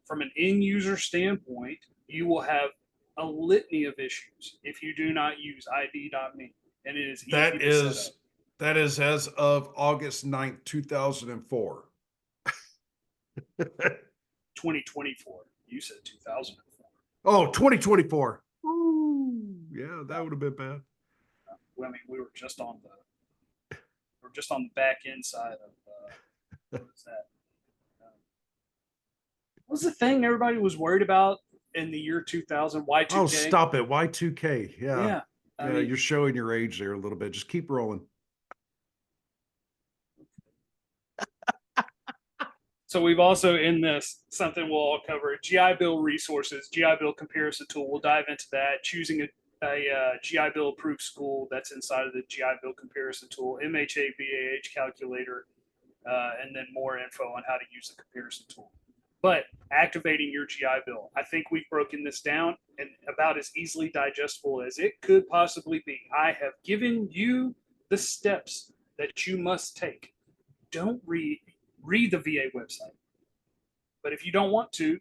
From an end user standpoint, you will have a litany of issues if you do not use id.me. And it is easy That to set is up. that is as of August 9th, 2004. 2024. You said 2004. Oh, 2024. Ooh, yeah, that would have been bad. I mean, we were just on the back end side of what was that? What was the thing everybody was worried about in the year 2000? Y2K. Oh, stop it. Y2K. Yeah. Yeah. I Yeah, mean, you're showing your age there a little bit. Just keep rolling. so we've also in this something we'll all cover GI Bill resources, GI Bill comparison tool. We'll dive into that. Choosing a GI Bill approved school that's inside of the GI Bill comparison tool, MHA BAH calculator, and then more info on how to use the comparison tool. But activating your GI Bill, I think we've broken this down and about as easily digestible as it could possibly be. I have given you the steps that you must take. Don't read the VA website. But if you don't want to,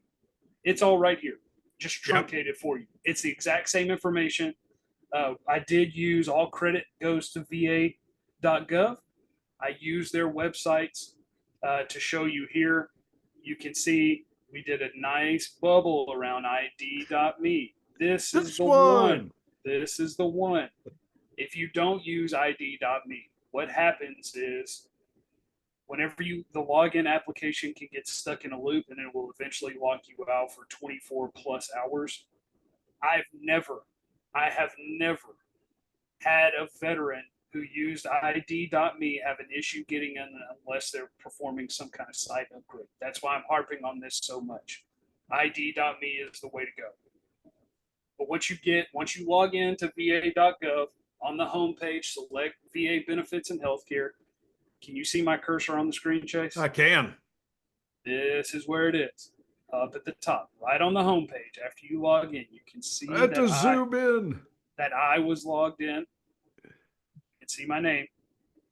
it's all right here, just truncated for you. It's the exact same information. I did use all credit goes to va.gov. I use their websites to show you here. You can see we did a nice bubble around id.me. This is the one. This is the one. If you don't use id.me, what happens is whenever the login application can get stuck in a loop and it will eventually lock you out for 24 plus hours. I have never had a veteran who used id.me have an issue getting in unless they're performing some kind of site upgrade. That's why I'm harping on this so much. id.me is the way to go. But what you get once you log into va.gov on the homepage, select VA benefits and healthcare. Can you see my cursor on the screen, Chase? I can. This is where it is. Up at the top, right on the homepage. After you log in, you can see I have to zoom in. That I was logged in. You can see my name.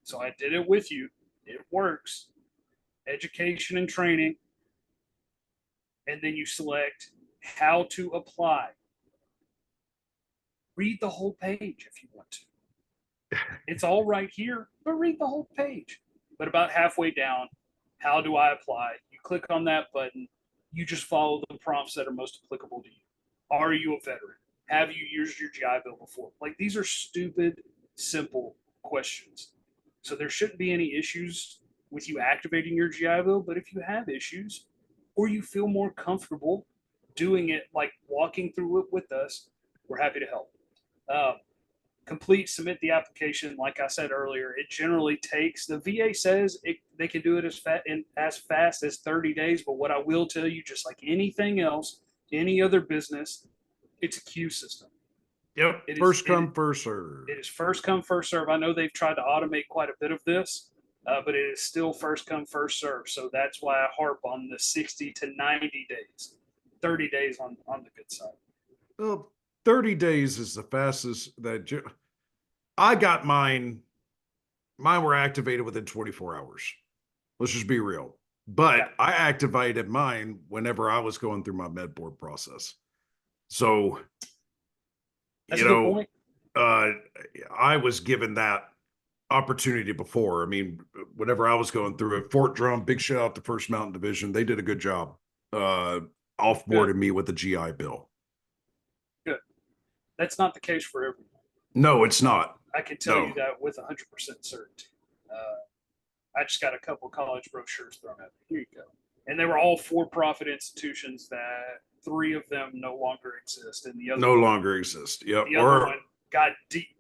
So I did it with you. It works. Education and training. And then you select how to apply. Read the whole page if you want to. It's all right here, but read the whole page. But about halfway down, how do I apply? You click on that button. You just follow the prompts that are most applicable to you. Are you a veteran? Have you used your GI Bill before? Like, these are stupid, simple questions. So there shouldn't be any issues with you activating your GI Bill. But if you have issues or you feel more comfortable doing it, like walking through it with us, we're happy to help. Submit the application. Like I said earlier, it generally takes, the VA says they can do it as fast as 30 days. But what I will tell you, just like anything else, any other business, it's a queue system. Yep. First come, first serve. It is first come, first serve. I know they've tried to automate quite a bit of this, but it is still first come, first serve. So that's why I harp on the 60 to 90 days, 30 days on the good side. Well, 30 days is the fastest that I got mine. Mine were activated within 24 hours. Let's just be real. But yeah. I activated mine whenever I was going through my med board process. So, that's a good point. I was given that opportunity before. I mean, whenever I was going through it, Fort Drum, big shout out to First Mountain Division. They did a good job offboarding me with the GI Bill. Good. That's not the case for everyone. No, it's not. I can tell you that with 100% certainty. I just got a couple of college brochures thrown at me. Here you go. And they were all for-profit institutions that 3 of them no longer exist. And the other no longer exist. Yep. The other one got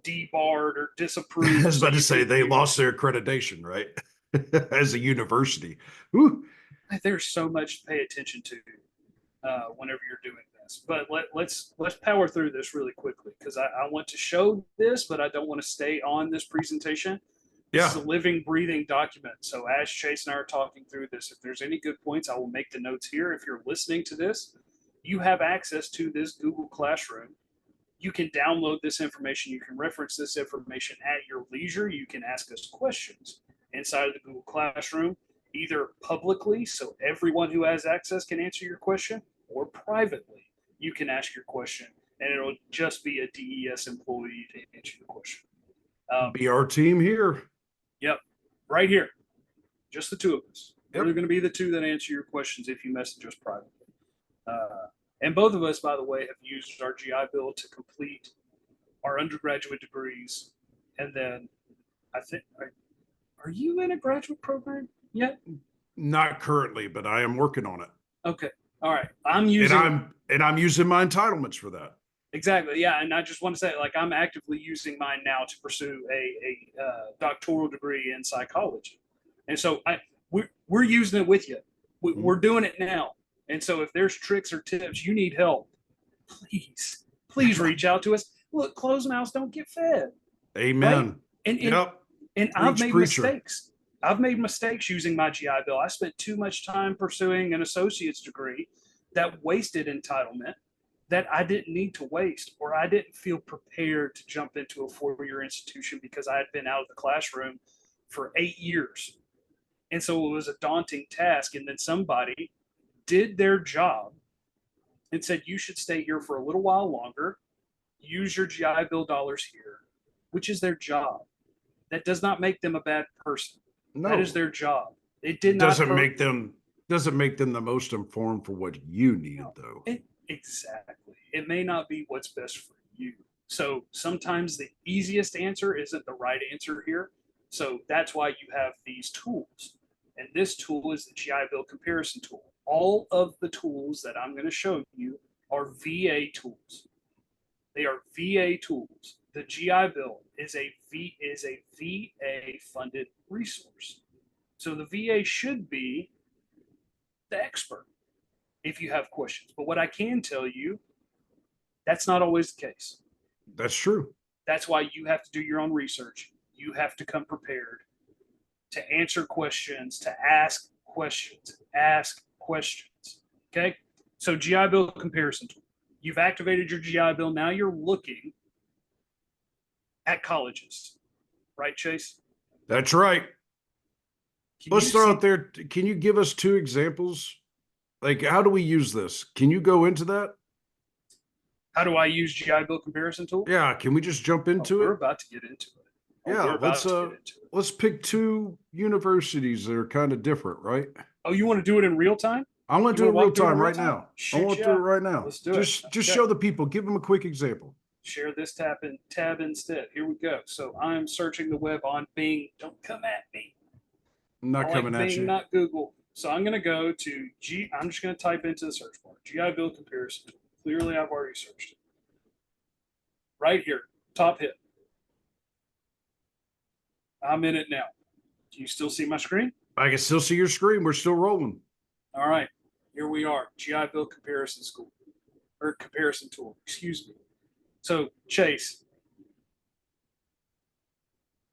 debarred or I disapproved. was so about to you say can they use- lost their accreditation, right? As a university. Whew. There's so much to pay attention to whenever you're doing this. But let's power through this really quickly because I want to show this, but I don't want to stay on this presentation. This is Yeah. a living, breathing document. So as Chase and I are talking through this, if there's any good points, I will make the notes here. If you're listening to this, you have access to this Google Classroom. You can download this information. You can reference this information at your leisure. You can ask us questions inside of the Google Classroom, either publicly, so everyone who has access can answer your question, or privately. You can ask your question, and it'll just be a DES employee to answer the question. Be our team here. Yep, right here. Just the two of us. Yep. We're going to be the two that answer your questions if you message us privately. And both of us, by the way, have used our GI Bill to complete our undergraduate degrees. And then I think, are you in a graduate program yet? Not currently, but I am working on it. Okay. All right. I'm using And I'm using my entitlements for that. exactly. Yeah. And I just want to say, like, I'm actively using mine now to pursue a doctoral degree in psychology. And so we're using it with you. We're doing it now. And so if there's tricks or tips, you need help, please reach out to us. Look, closed mouths don't get fed. Amen. Right? And Yep. I've made preacher. mistakes. I've made mistakes using my GI Bill. I spent too much time pursuing an associate's degree that wasted entitlement that I didn't need to waste, or I didn't feel prepared to jump into a 4-year institution because I had been out of the classroom for 8 years. And so it was a daunting task. And then somebody did their job and said, you should stay here for a little while longer, use your GI Bill dollars here, which is their job. That does not make them a bad person. No, That is their job. It did not doesn't make them the most informed for what you need, though. Exactly. It may not be what's best for you. So sometimes the easiest answer isn't the right answer here. So that's why you have these tools. And this tool is the GI Bill comparison tool. All of the tools that I'm going to show you are VA tools. They are VA tools. The GI Bill is a VA funded resource. So the VA should be the expert if you have questions. But what I can tell you, that's not always the case. That's true. That's why you have to do your own research. You have to come prepared to answer questions, to ask questions. Okay? So GI Bill comparison tool. You've activated your GI Bill. Now you're looking at colleges. Right, Chase? That's right. Can Let's you throw see- out there. Can you give us 2 examples? Like, how do we use this? Can you go into that? How do I use GI Bill comparison tool? Yeah. Can we just jump into We're it? about to get into it. Yeah, We're about to get into it. Let's pick 2 universities that are kind of different, right? Oh, you want to do it in real time? I want to You do it wanna real walk through it in time real right time? now. I Shoot, want to yeah. do it right now. Let's do it. Just Okay. show the people. Give them a quick example. Share this tab instead. Here we go. So I'm searching the web on Bing. Don't come at me. I'm not I like coming at Bing, you. not Google. So I'm going to go to I'm just going to type into the search bar, GI Bill comparison tool. Clearly, I've already searched it. Right here, top hit. I'm in it now. Do you still see my screen? I can still see your screen. We're still rolling. All right, here we are, GI Bill comparison school, or comparison tool, excuse me. So Chase,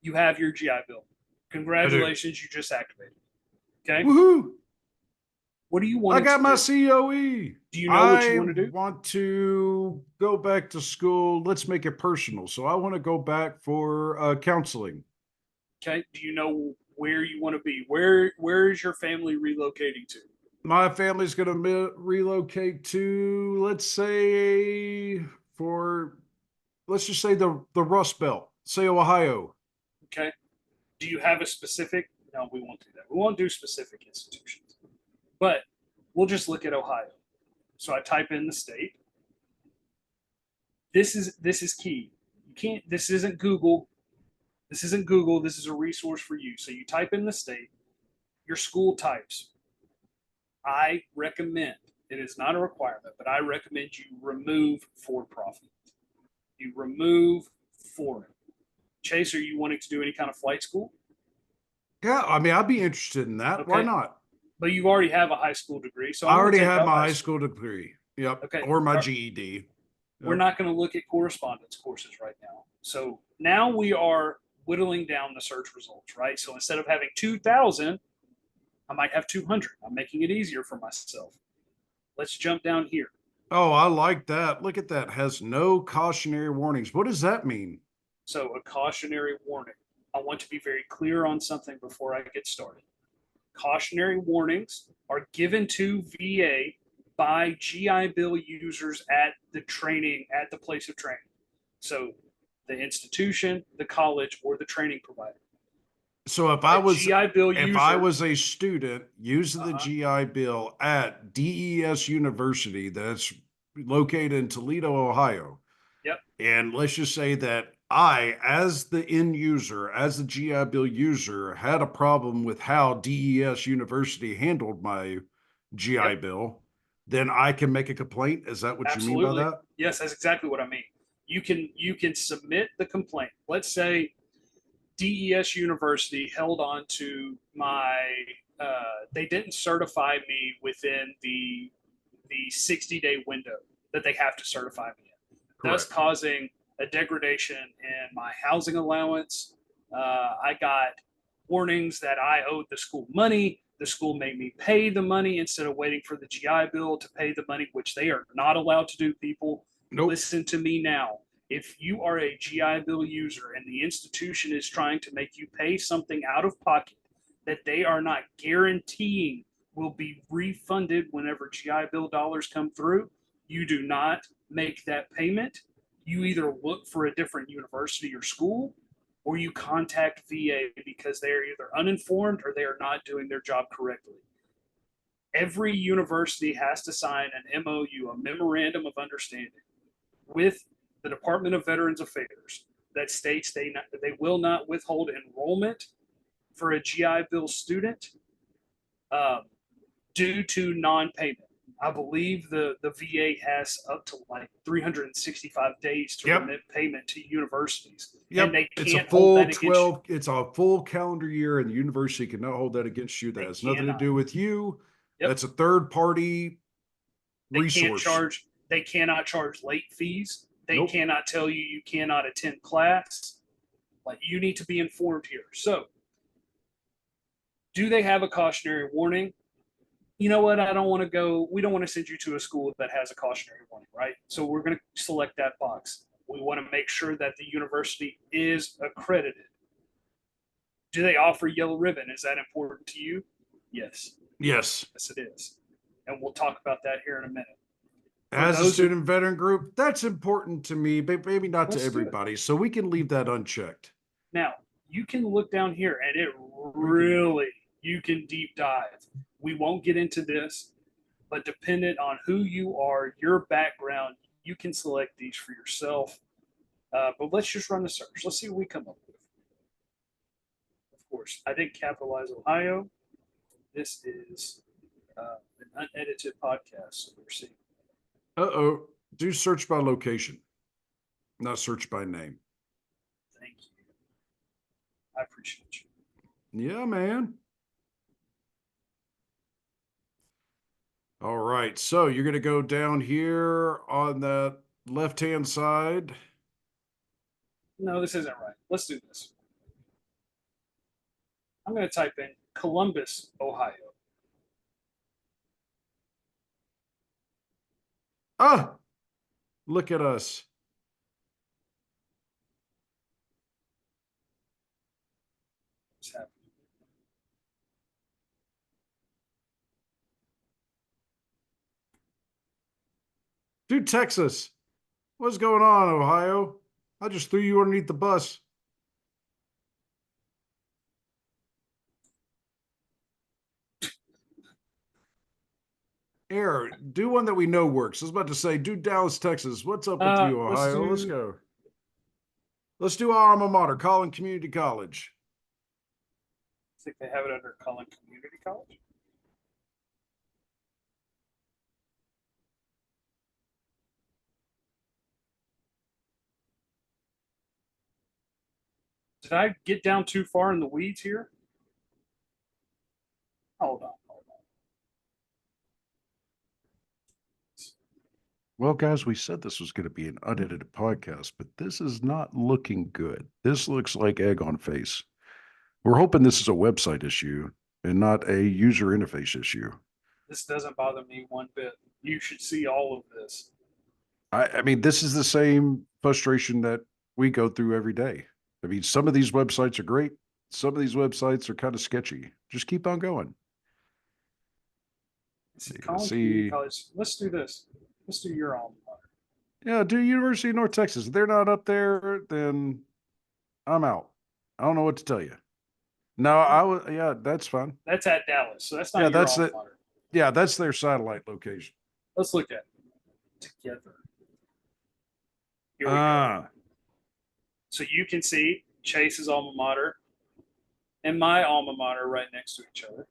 you have your GI Bill. Congratulations, you just activated. Okay, Woohoo! what do you want? I got my do? COE. Do you know what you want to do? I want to go back to school. Let's make it personal. So I want to go back for counseling. Okay, do you know where you want to be? Where is your family relocating to? My family's going to relocate to, let's just say the Rust Belt, say Ohio. Okay, do you have a specific? No, we won't do that. We won't do specific institutions, but we'll just look at Ohio. So I type in the state. This is key. You can't. This isn't Google. This isn't Google. This is a resource for you. So you type in the state, your school types. I recommend, it is not a requirement, but I recommend you remove for-profit. You remove foreign. Chase, are you wanting to do any kind of flight school? Yeah, I mean, I'd be interested in that. Why Okay. not? But you already have a high school degree, so I I'm going already to take have out my high high school. school degree. Yep. Okay. Or my GED. We're Yep. not going to look at correspondence courses right now. So now we are whittling down the search results, right? So instead of having 2,000, I might have 200. I'm making it easier for myself. Let's jump down here. Oh, I like that. Look at that. Has no cautionary warnings. What does that mean? So a cautionary warning. I want to be very clear on something before I get started. Cautionary warnings are given to VA by GI Bill users at the training, at the place of training. So the institution, the college, or the training provider. So A GI Bill if user, I was a student using the uh-huh, GI Bill at DES University that's located in Toledo, Ohio, yep, and let's just say that I, as the end user, as the GI Bill user, had a problem with how DES University handled my GI yep, Bill, then I can make a complaint. Is that what you mean by absolutely. that? Yes, that's exactly what I mean. You can submit the complaint. Let's say DES University held on to my they didn't certify me within the 60-day window that they have to certify me in, thus Correct. causing a degradation in my housing allowance. I got warnings that I owed the school money. The school made me pay the money instead of waiting for the GI Bill to pay the money, which they are not allowed to do, people. Nope. Listen to me now. If you are a GI Bill user and the institution is trying to make you pay something out of pocket that they are not guaranteeing will be refunded whenever GI Bill dollars come through, you do not make that payment. You either look for a different university or school, or you contact VA because they are either uninformed or they are not doing their job correctly. Every university has to sign an MOU, a memorandum of understanding, with the Department of Veterans Affairs that states they will not withhold enrollment for a GI Bill student um, due to non-payment. I believe the VA has up to like 365 days to Yep. remit payment to universities, and Yep. they It's a can't hold full that against you. 12, it's a full calendar year, and the university cannot hold that against you. That They has nothing to cannot. do with you. Yep. That's a third party They can't resource. charge. They cannot charge late fees. They Nope. cannot tell you you cannot attend class. Like, you need to be informed here. So, do they have a cautionary warning? You know what? I don't want to go. We don't want to send you to a school that has a cautionary warning, right? So we're going to select that box. We want to make sure that the university is accredited. Do they offer yellow ribbon? Is that important to you? Yes. Yes. Yes, it is. And we'll talk about that here in a minute. For As a those of, student veteran group, that's important to me, but maybe not to let's do it. everybody. So we can leave that unchecked. Now, you can look down here and it really, you can deep dive. We won't get into this, but dependent on who you are, your background, you can select these for yourself. But let's just run the search. Let's see what we come up with. Of course, I didn't capitalize Ohio. This is an unedited podcast, so we're seeing. Uh-oh. Do search by location, not search by name. Thank you. I appreciate you. Yeah, man. All right. So you're going to go down here on the left-hand side. No, this isn't right. Let's do this. I'm going to type in Columbus, Ohio. Ah, look at us. What's happening? Dude, Texas. What's going on, Ohio? I just threw you underneath the bus. Air, do one that we know works. I was about to say, do Dallas, Texas. What's up with you, Let's Ohio? Let's do. go. Let's do our alma mater, Collin Community College. I think they have it under Collin Community College. Did I get down too far in the weeds here? Hold on. Well, guys, we said this was going to be an unedited podcast, but this is not looking good. This looks like egg on face. We're hoping this is a website issue and not a user interface issue. This doesn't bother me one bit. You should see all of this. I mean, this is the same frustration that we go through every day. I mean, some of these websites are great. Some of these websites are kind of sketchy. Just keep on going. It's Yeah, Collin Community College. Let's do this. Let's do your alma mater. Yeah, do University of North Texas. If they're not up there, then I'm out. I don't know what to tell you. No, I was, yeah, that's fine. That's at Dallas, so that's not Yeah, your that's alma it. mater. Yeah, that's their satellite location. Let's look at it together. Here we go. So you can see Chase's alma mater and my alma mater right next to each other.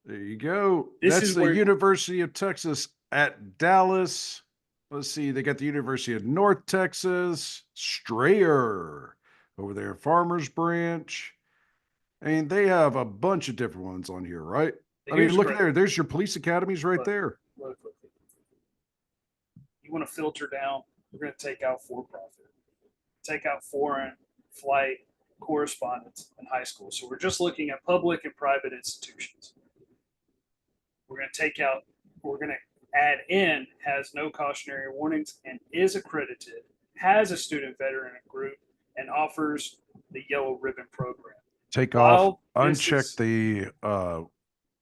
There you go. This That's is the where- University of Texas at Dallas. Let's see, they got the University of North Texas, Strayer over there, Farmers Branch. I mean, they have a bunch of different ones on here, right? I mean, Here's look great. there. There's your police academies right Look. there. Look. You want to filter down, we're going to take out for-profit. Take out foreign flight correspondence in high school. So we're just looking at public and private institutions. We're going to add in has no cautionary warnings and is accredited, has a student veteran group, and offers the yellow ribbon program. Take off, While this uncheck is- the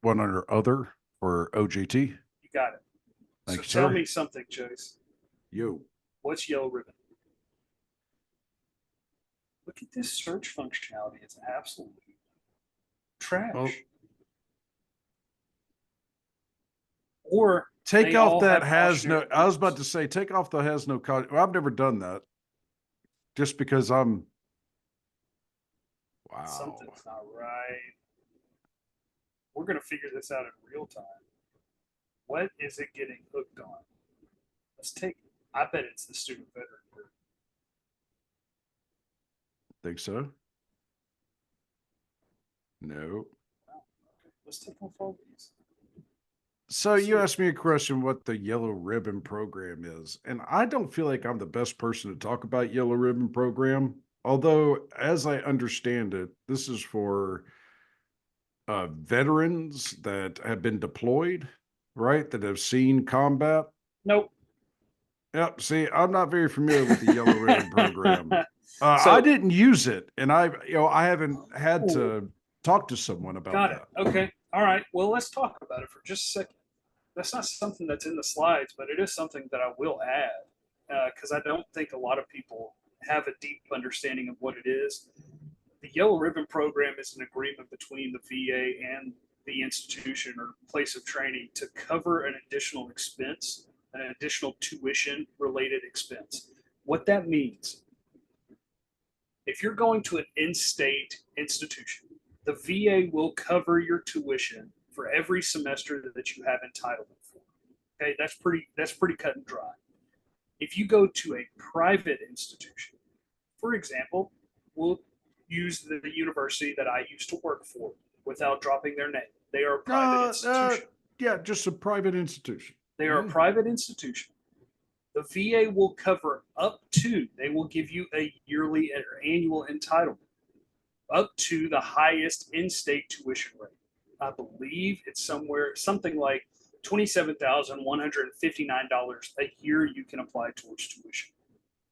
one under other for OJT. You got it. Thank So you, tell sir. me something, Chase. Yo. What's yellow ribbon? Look at this search functionality. It's absolutely trash. Well, or Take They off all that have has no, cautionary I was about to warnings. say, take off the has no, well, I've never done that. Just because wow. something's not right. We're going to figure this out in real time. What is it getting hooked on? I bet it's the student veteran group. Think so? No. Okay, let's take off all these. So you So- asked me a question what the yellow ribbon program is, and I don't feel like I'm the best person to talk about yellow ribbon program. Although, as I understand it, this is for veterans that have been deployed, right? That have seen combat. Nope. Yep. See, I'm not very familiar with the yellow ribbon program. I So- didn't use it, and I haven't had to talk to someone about Got that. it. Okay. All right. Well, let's talk about it for just a second. That's not something that's in the slides, but it is something that I will add because I don't think a lot of people have a deep understanding of what it is. The Yellow Ribbon Program is an agreement between the VA and the institution or place of training to cover an additional expense, an additional tuition related expense. What that means, if you're going to an in-state institution, the VA will cover your tuition for every semester that you have entitlement for. Okay, that's pretty cut and dry. If you go to a private institution, for example, we'll use the university that I used to work for without dropping their name. They are a private institution. Yeah, just a private institution. They are a Yeah. private institution. The VA will cover up to, they will give you a yearly or annual entitlement up to the highest in-state tuition rate. I believe it's something like $27,159 a year you can apply towards tuition.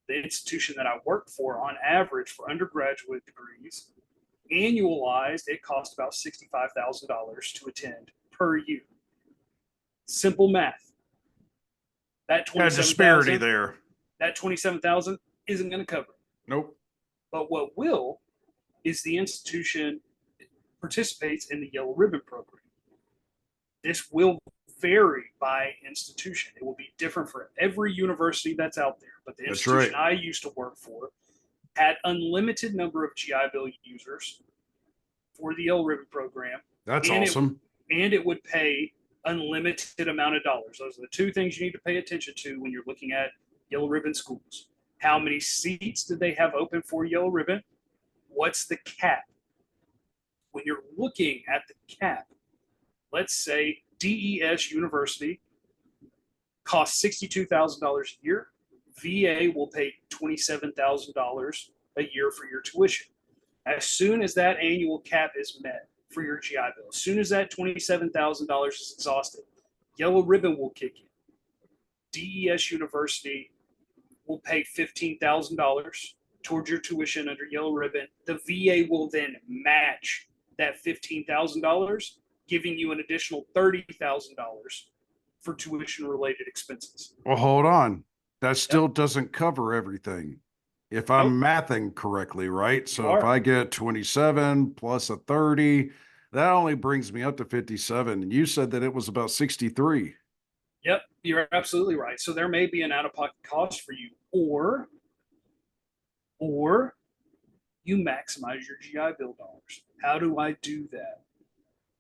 The institution that I work for, on average, for undergraduate degrees, annualized, it costs about $65,000 to attend per year. Simple math. That Yeah, disparity 27,000, there. that 27,000 isn't going to cover it. Nope. But what will is the institution participates in the Yellow Ribbon Program. This will vary by institution. It will be different for every university that's out there. But the That's institution right. I used to work for had unlimited number of GI Bill users for the Yellow Ribbon Program, That's And awesome. and it would pay unlimited amount of dollars. Those are the two things you need to pay attention to when you're looking at Yellow Ribbon schools. How many seats did they have open for Yellow Ribbon? What's the cap? When you're looking at the cap, let's say DES University costs $62,000 a year. VA will pay $27,000 a year for your tuition. As soon as that annual cap is met for your GI Bill, as soon as that $27,000 is exhausted, Yellow Ribbon will kick in. DES University will pay $15,000 towards your tuition under Yellow Ribbon. The VA will then match that $15,000, giving you an additional $30,000 for tuition related expenses. Well, hold on. That still doesn't cover everything. If I'm mathing correctly, right? So if I get 27 plus a 30, that only brings me up to 57. And you said that it was about 63. Yep, you're absolutely right. So there may be an out-of-pocket cost for you, or you maximize your GI Bill dollars. How do I do that?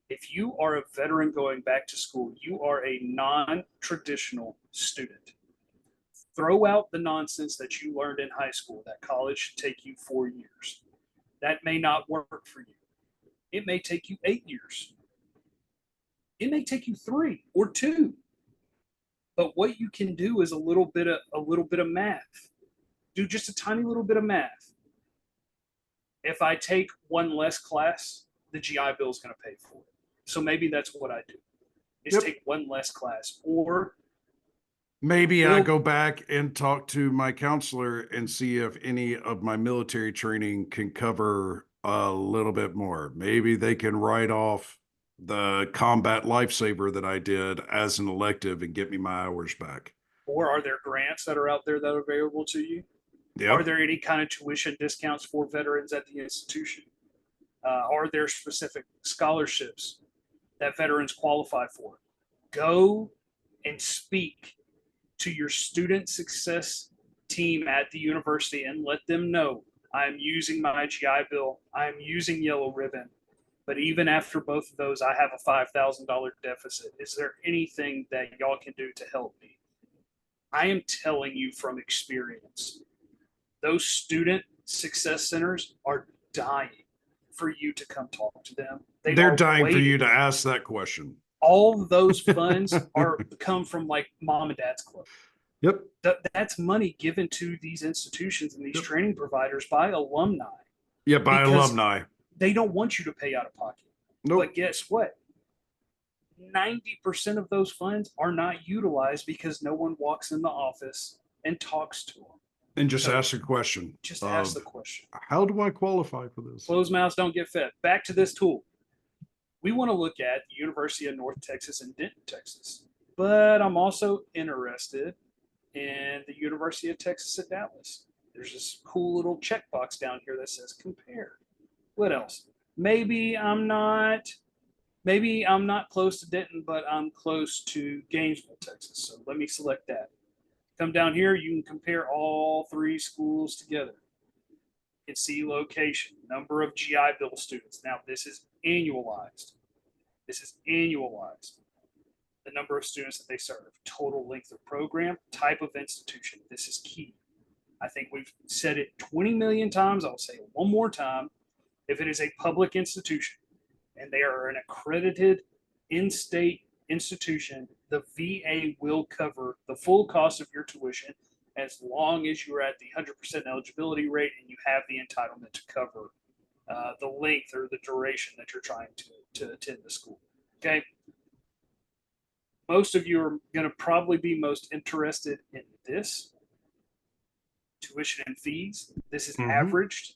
If you are a veteran going back to school, you are a non-traditional student. Throw out the nonsense that you learned in high school that college should take you 4 years. That may not work for you. It may take you 8 years. It may take you 3 or 2. But what you can do is a little bit of math. Do just a tiny little bit of math. If I take one less class, the GI Bill is going to pay for it. So maybe that's what I do, is take one less class. Or maybe I go back and talk to my counselor and see if any of my military training can cover a little bit more. Maybe they can write off the combat lifesaver that I did as an elective and get me my hours back. Or are there grants that are out there that are available to you? Yep. Are there any kind of tuition discounts for veterans at the institution? Are there specific scholarships that veterans qualify for? Go and speak to your student success team at the university and let them know, I'm using my GI Bill, I'm using Yellow Ribbon, but even after both of those, I have a $5,000 deficit. Is there anything that y'all can do to help me? I am telling you from experience, those student success centers are dying for you to come talk to them. They're dying for you to ask that question. All of those funds come from like mom and dad's club. Yep. That's money given to these institutions and these training providers by alumni. Yeah, by alumni. They don't want you to pay out of pocket. Nope. But guess what? 90% of those funds are not utilized because no one walks in the office and talks to them. And just ask a question. Just ask the question. How do I qualify for this? Closed mouths don't get fed. Back to this tool. We want to look at the University of North Texas and Denton, Texas. But I'm also interested in the University of Texas at Dallas. There's this cool little checkbox down here that says compare. What else? Maybe I'm not close to Denton, but I'm close to Gainesville, Texas. So let me select that. Come down here, you can compare all 3 schools together. You can see location, number of GI Bill students. Now, this is annualized. The number of students that they serve, total length of program, type of institution. This is key. I think we've said it 20 million times. I'll say it one more time. If it is a public institution and they are an accredited in-state institution, the VA will cover the full cost of your tuition as long as you're at the 100% eligibility rate and you have the entitlement to cover the length or the duration that you're trying to attend the school. Okay. Most of you are going to probably be most interested in this tuition and fees. This is averaged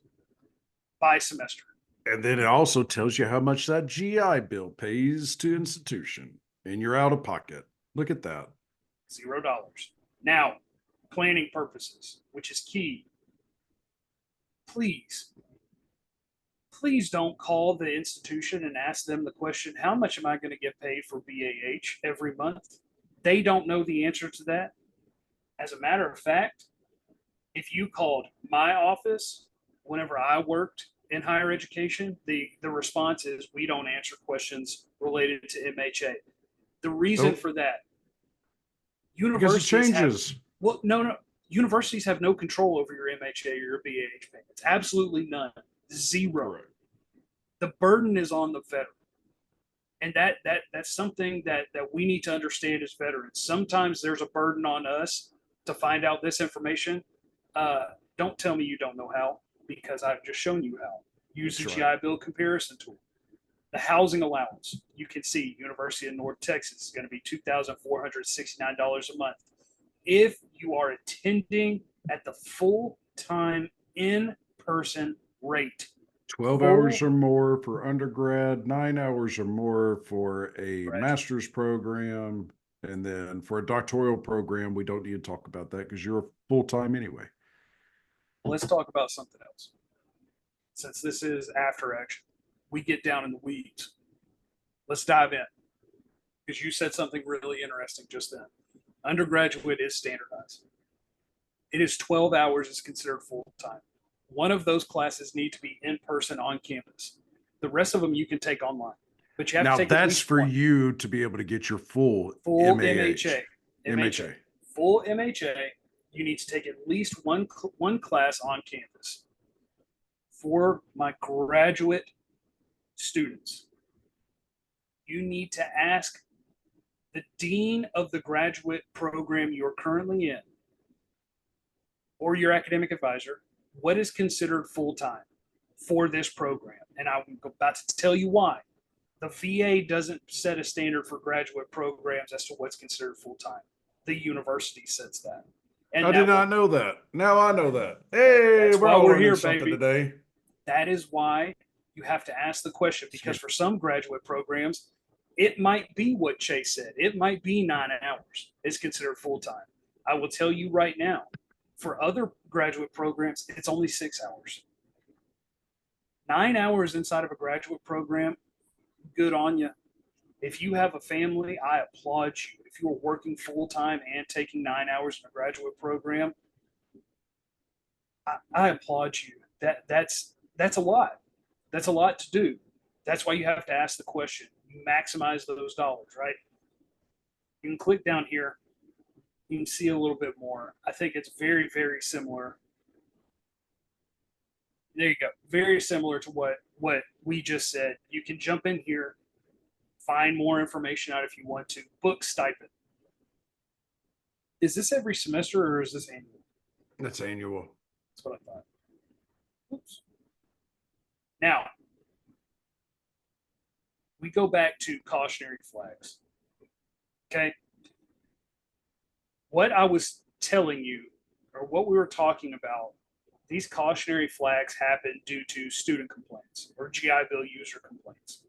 by semester. And then it also tells you how much that GI Bill pays to institution and you're out of pocket. Look at that. $0. Now, planning purposes, which is key. Please don't call the institution and ask them the question, how much am I going to get paid for BAH every month? They don't know the answer to that. As a matter of fact, if you called my office whenever I worked in higher education, the response is we don't answer questions related to MHA. The reason for that, universities because it changes. No. Universities have no control over your MHA or your BAH payments. Absolutely none. Zero. Correct. The burden is on the veteran. And that's something that we need to understand as veterans. Sometimes there's a burden on us to find out this information. Don't tell me you don't know how, because I've just shown you how. Use the That's GI right. Bill comparison tool. The housing allowance, you can see University of North Texas is going to be $2,469 a month. If you are attending at the full-time in-person rate, 12 hours full, or more for undergrad, 9 hours or more for a right? master's program. And then for a doctoral program, we don't need to talk about that because you're full time anyway. Let's talk about something else. Since this is after action, we get down in the weeds. Let's dive in, because you said something really interesting just then. Undergraduate is standardized. It is 12 hours is considered full time. One of those classes need to be in person on campus. The rest of them you can take online, but you have Now to take at that's least for one. you to be able to get your full Full MAH. MHA. Full MHA, you need to take at least one class on campus. For my graduate students, you need to ask the dean of the graduate program you're currently in, or your academic advisor, what is considered full-time for this program. And I'm about to tell you why. The VA doesn't set a standard for graduate programs as to what's considered full-time. The university sets that. And I did that will, not know that. Now I know that. Hey, that's we're why all we're learning here, something baby. today. That is why you have to ask the question, because for some graduate programs, it might be what Chase said. It might be 9 hours. It's considered full-time. I will tell you right now, for other graduate programs, it's only 6 hours. 9 hours inside of a graduate program, good on you. If you have a family, I applaud you. If you are working full-time and taking 9 hours in a graduate program, I applaud you. That's a lot. That's a lot to do. That's why you have to ask the question. You maximize those dollars, right? You can click down here. You can see a little bit more. I think it's very, very similar. There you go. Very similar to what we just said. You can jump in here, find more information out if you want to. Book stipend. Is this every semester or is this annual? That's annual. That's what I thought. Oops. Now, we go back to cautionary flags. Okay. What I was telling you, or what we were talking about, these cautionary flags happen due to student complaints or GI Bill user complaints.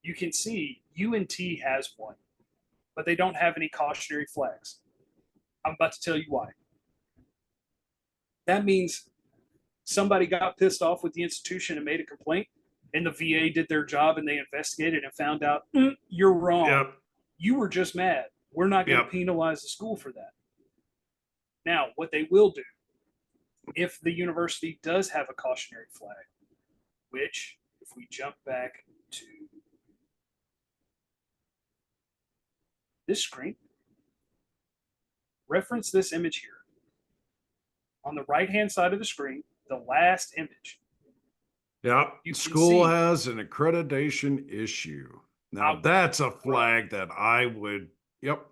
You can see UNT has one, but they don't have any cautionary flags. I'm about to tell you why. That means somebody got pissed off with the institution and made a complaint, and the VA did their job and they investigated and found out, you're wrong. Yep. You were just mad. We're not going to Yep. penalize the school for that. Now, what they will do, if the university does have a cautionary flag, which, if we jump back to this screen, reference this image here. On the right-hand side of the screen, the last image. Yep. You can School see- has an accreditation issue. Now that's a flag that I would, yep.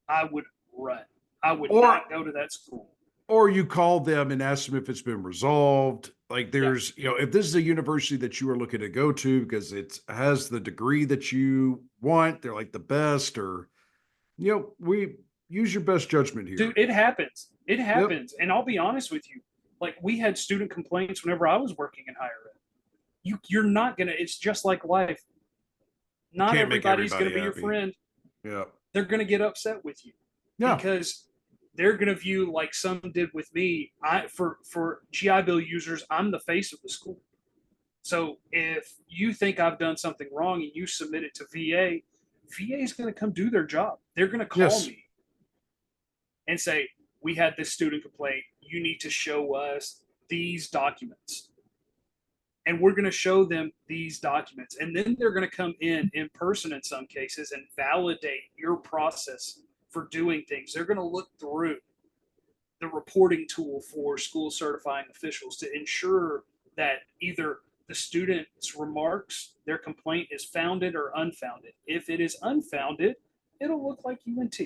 I would run. I would Or- not go to that school. Or you call them and ask them if it's been resolved. Like there's, if this is a university that you are looking to go to because it has the degree that you want, they're like the best, or, we use your best judgment here. Dude, it happens. It happens. And I'll be honest with you. Like, we had student complaints whenever I was working in higher ed. You're not gonna, it's just like life. Not Can't make everybody's gonna be everybody your happy. friend. Yeah. They're gonna get upset with you. Yeah. Because they're gonna view, like some did with me. For GI Bill users, I'm the face of the school. So if you think I've done something wrong and you submit it to VA, VA is going to come do their job. They're going to call Yes. me and say, we had this student complaint. You need to show us these documents. And we're going to show them these documents. And then they're going to come in person in some cases and validate your process for doing things. They're going to look through the reporting tool for school certifying officials to ensure that either the student's remarks, their complaint is founded or unfounded. If it is unfounded, it'll look like UNT.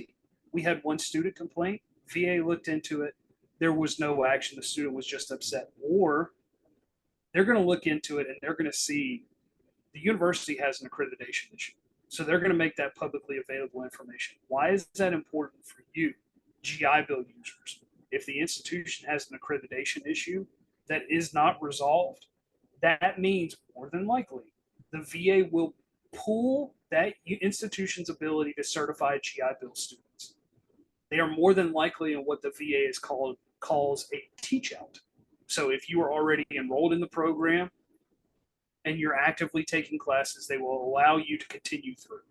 We had one student complaint, VA looked into it, there was no action, the student was just upset. Or they're going to look into it and they're going to see the university has an accreditation issue. So they're going to make that publicly available information. Why is that important for you, GI Bill users? If the institution has an accreditation issue that is not resolved, that means more than likely the VA will pull that institution's ability to certify GI Bill students. They are more than likely in what the VA is calls a teach out. So if you are already enrolled in the program and you're actively taking classes, they will allow you to continue through.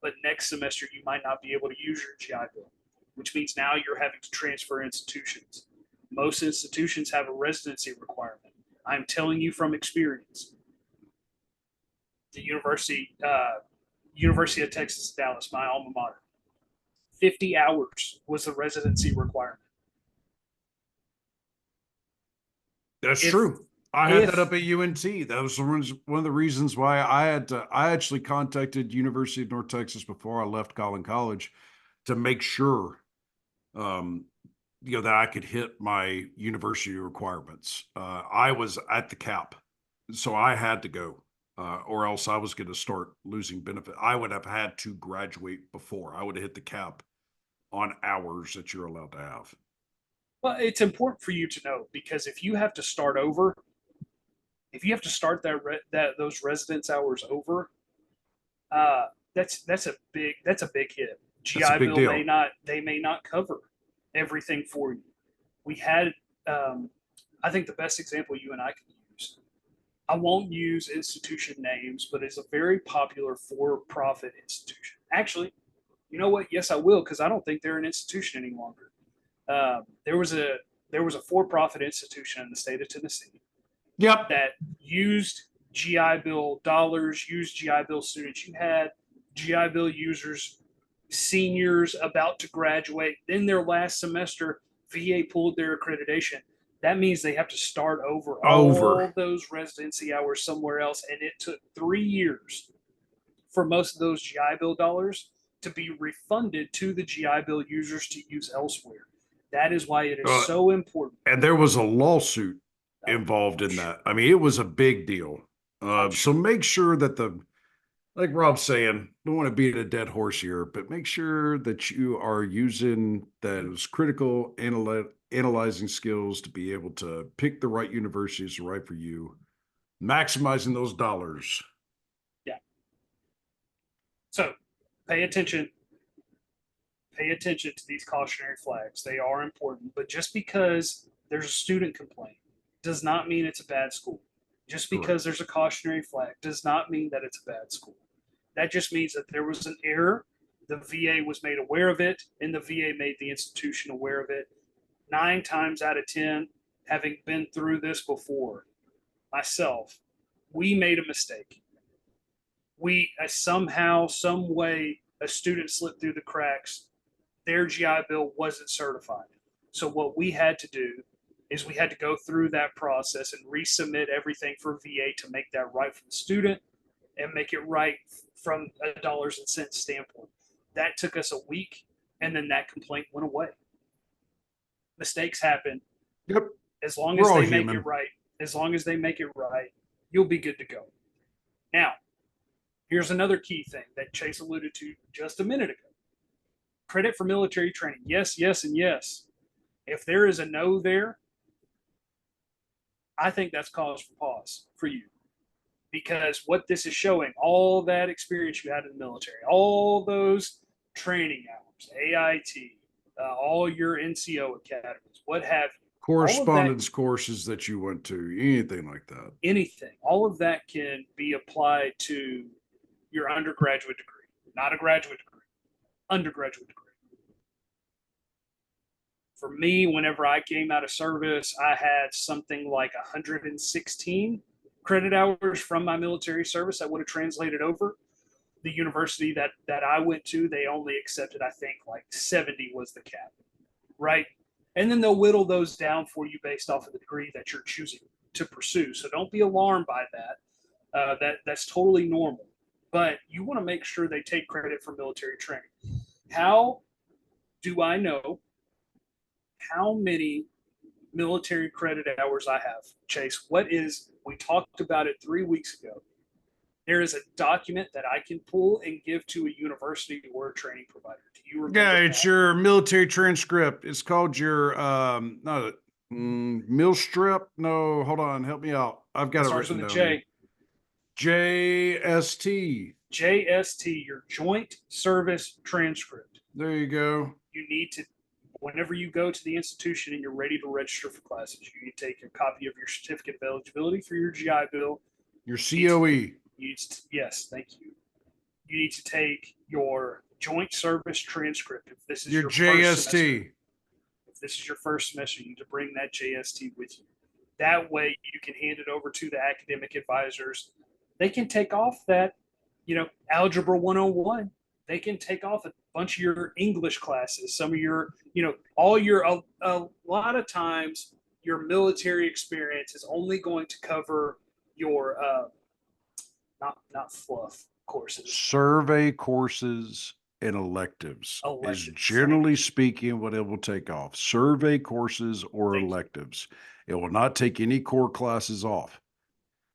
But next semester, you might not be able to use your GI Bill, which means now you're having to transfer institutions. Most institutions have a residency requirement. I'm telling you from experience. The University of Texas, Dallas, my alma mater, 50 hours was the residency requirement. That's true. I had that up at UNT. That was one of the reasons why I actually contacted University of North Texas before I left Collin College to make sure, that I could hit my university requirements. I was at the cap, so I had to go, or else I was going to start losing benefit. I would have had to graduate before I would have hit the cap on hours that you're allowed to have. Well, it's important for you to know, because if you have to start over, if you have to start those residence hours over, that's a big hit. GI Bill may not cover everything for you. We had, I think the best example you and I can use. I won't use institution names, but it's a very popular for-profit institution. Actually, you know what? Yes, I will, because I don't think they're an institution any longer. There was a for-profit institution in the state of Tennessee. Yep. That used GI Bill dollars, used GI Bill students. You had GI Bill users, seniors about to graduate. In their last semester, VA pulled their accreditation. That means they have to start over all those residency hours somewhere else. And it took 3 years for most of those GI Bill dollars to be refunded to the GI Bill users to use elsewhere. That is why it is so important. And there was a lawsuit involved in that. I mean, it was a big deal. So make sure that like Rob's saying, don't want to beat a dead horse here, but make sure that you are using those critical analyzing skills to be able to pick the right universities right for you, maximizing those dollars. Yeah. So pay attention to these cautionary flags. They are important, but just because there's a student complaint does not mean it's a bad school. Just because there's a cautionary flag does not mean that it's a bad school. That just means that there was an error. The VA was made aware of it, and the VA made the institution aware of it. 9 times out of 10, having been through this before, myself, we made a mistake. Somehow, some way, a student slipped through the cracks. Their GI Bill wasn't certified. So what we had to do is we had to go through that process and resubmit everything for VA to make that right for the student and make it right from a dollars and cents standpoint. That took us a week, and then that complaint went away. Mistakes happen. Yep. As long as they make it right, you'll be good to go. Now, here's another key thing that Chase alluded to just a minute ago. Credit for military training. Yes, yes, and yes. If there is a no there, I think that's cause for pause for you. Because what this is showing, all that experience you had in the military, all those training hours, AIT, all your NCO academies, what have you. Correspondence courses that you went to, anything like that. Anything. All of that can be applied to your undergraduate degree, not a graduate degree, undergraduate degree. For me, whenever I came out of service, I had something like 116 credit hours from my military service that would have translated over. The university that I went to, they only accepted, I think, like 70 was the cap, right? And then they'll whittle those down for you based off of the degree that you're choosing. to pursue. So don't be alarmed by that. That's totally normal. But you want to make sure they take credit for military training. How do I know how many military credit hours I have? Chase, we talked about it 3 weeks ago. There is a document that I can pull and give to a university or a training provider. Do you remember? Yeah, it's your military transcript. It's called your not mill strip. No, hold on, help me out. I've got it Starts written with a down. J. JST. JST, your Joint Service Transcript. There you go. You need to, whenever you go to the institution and you're ready to register for classes, you need to take a copy of your certificate of eligibility for your GI Bill. Your COE. Yes, thank you. You need to take your Joint Service Transcript. If this is Your first JST. semester, if this is your first semester, you need to bring that JST with you. That way you can hand it over to the academic advisors. They can take off that, Algebra 101. They can take off a bunch of your English classes, some of your, a lot of times your military experience is only going to cover your, not fluff courses. Survey courses and electives is generally speaking what it will take off. Survey courses or electives. It will not take any core classes off.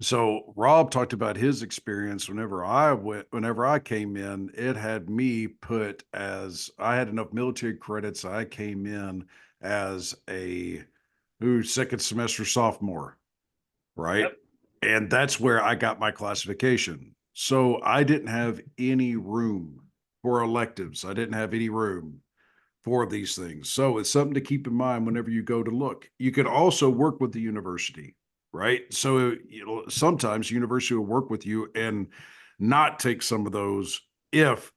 So Rob talked about his experience whenever I came in, it had me put as I had enough military credits. I came in as a second semester sophomore, right? Yep. And that's where I got my classification. So I didn't have any room for electives. I didn't have any room for these things. So it's something to keep in mind whenever you go to look. You could also work with the university, right? So sometimes university will work with you and not take some of those if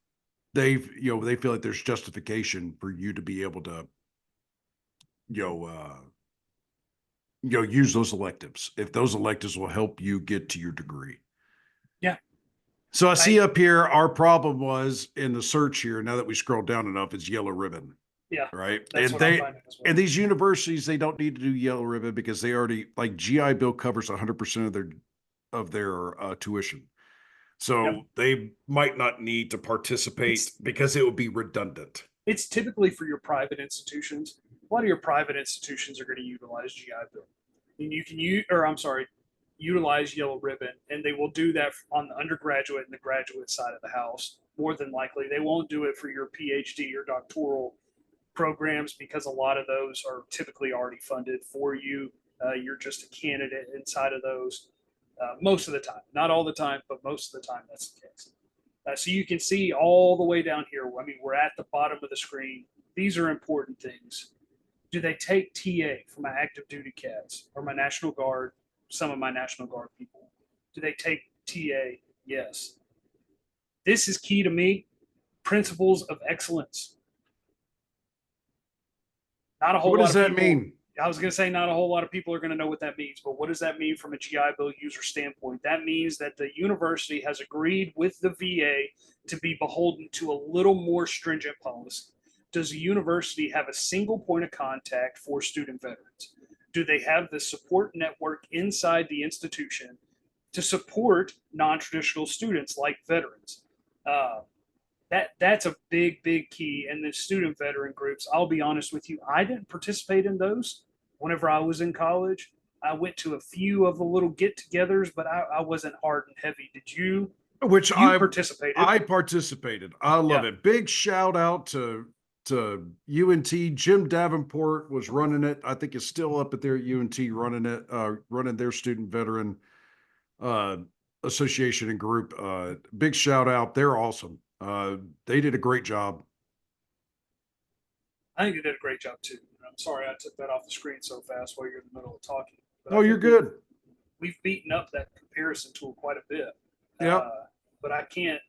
they feel like there's justification for you to be able to use those electives if those electives will help you get to your degree. Yeah. So I see up here, our problem was in the search here. Now that we scroll down enough, it's yellow ribbon. Yeah. Right. That's And these universities, they don't need to do yellow ribbon because they already, like, GI Bill covers 100% of their tuition. So they might not need to participate because it would be redundant. It's typically for your private institutions. A lot of your private institutions are going to utilize GI Bill. And you can utilize yellow ribbon, and they will do that on the undergraduate and the graduate side of the house. More than likely, they won't do it for your PhD or doctoral programs because a lot of those are typically already funded for you. You're just a candidate inside of those most of the time. Not all the time, but most of the time that's the case. So you can see all the way down here. I mean, we're at the bottom of the screen. These are important things. Do they take TA for my active duty cats or my National Guard, some of my National Guard people? Do they take TA? Yes. This is key to me. Principles of excellence. Not a whole lot. What does that mean? I was going to say not a whole lot of people are going to know what that means, but what does that mean from a GI Bill user standpoint? That means that the university has agreed with the VA to be beholden to a little more stringent policy. Does the university have a single point of contact for student veterans? Do they have the support network inside the institution to support non-traditional students like veterans? That's a big key. And the student veteran groups, I'll be honest with you, I didn't participate in those whenever I was in college. I went to a few of the little get-togethers, but I wasn't hard and heavy. Did you? I participated. I participated. I love it. Big shout out to UNT. Jim Davenport was running it. I think it's still up at there at UNT running it, running their student veteran association and group. Big shout out. They're awesome. They did a great job. I think they did a great job too. I'm sorry I took that off the screen so fast while you're in the middle of talking. Oh, you're good. We've beaten up that comparison tool quite a bit. Yeah. But I can't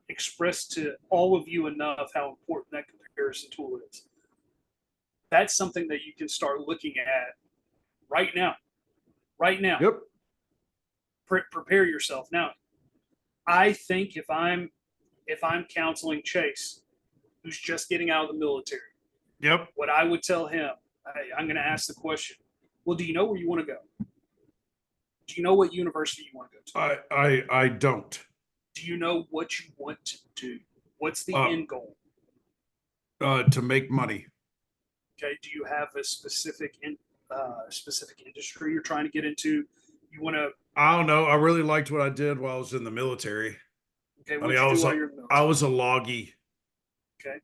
express to all of you enough how important that comparison tool is. That's something that you can start looking at right now. Right now. Yep. Prepare yourself. Now, I think if I'm counseling Chase, who's just getting out of the military, yep, what I would tell him, I'm going to ask the question, well, do you know where you want to go? Do you know what university you want to go to? I don't. Do you know what you want to do? What's the Uh, end goal? to make money. Okay. Do you have a specific industry you're trying to get into? You want to, I don't know. I really liked what I did while I was in the military. okay, I mean, what'd you do while you're in the I military? was a loggy. Okay.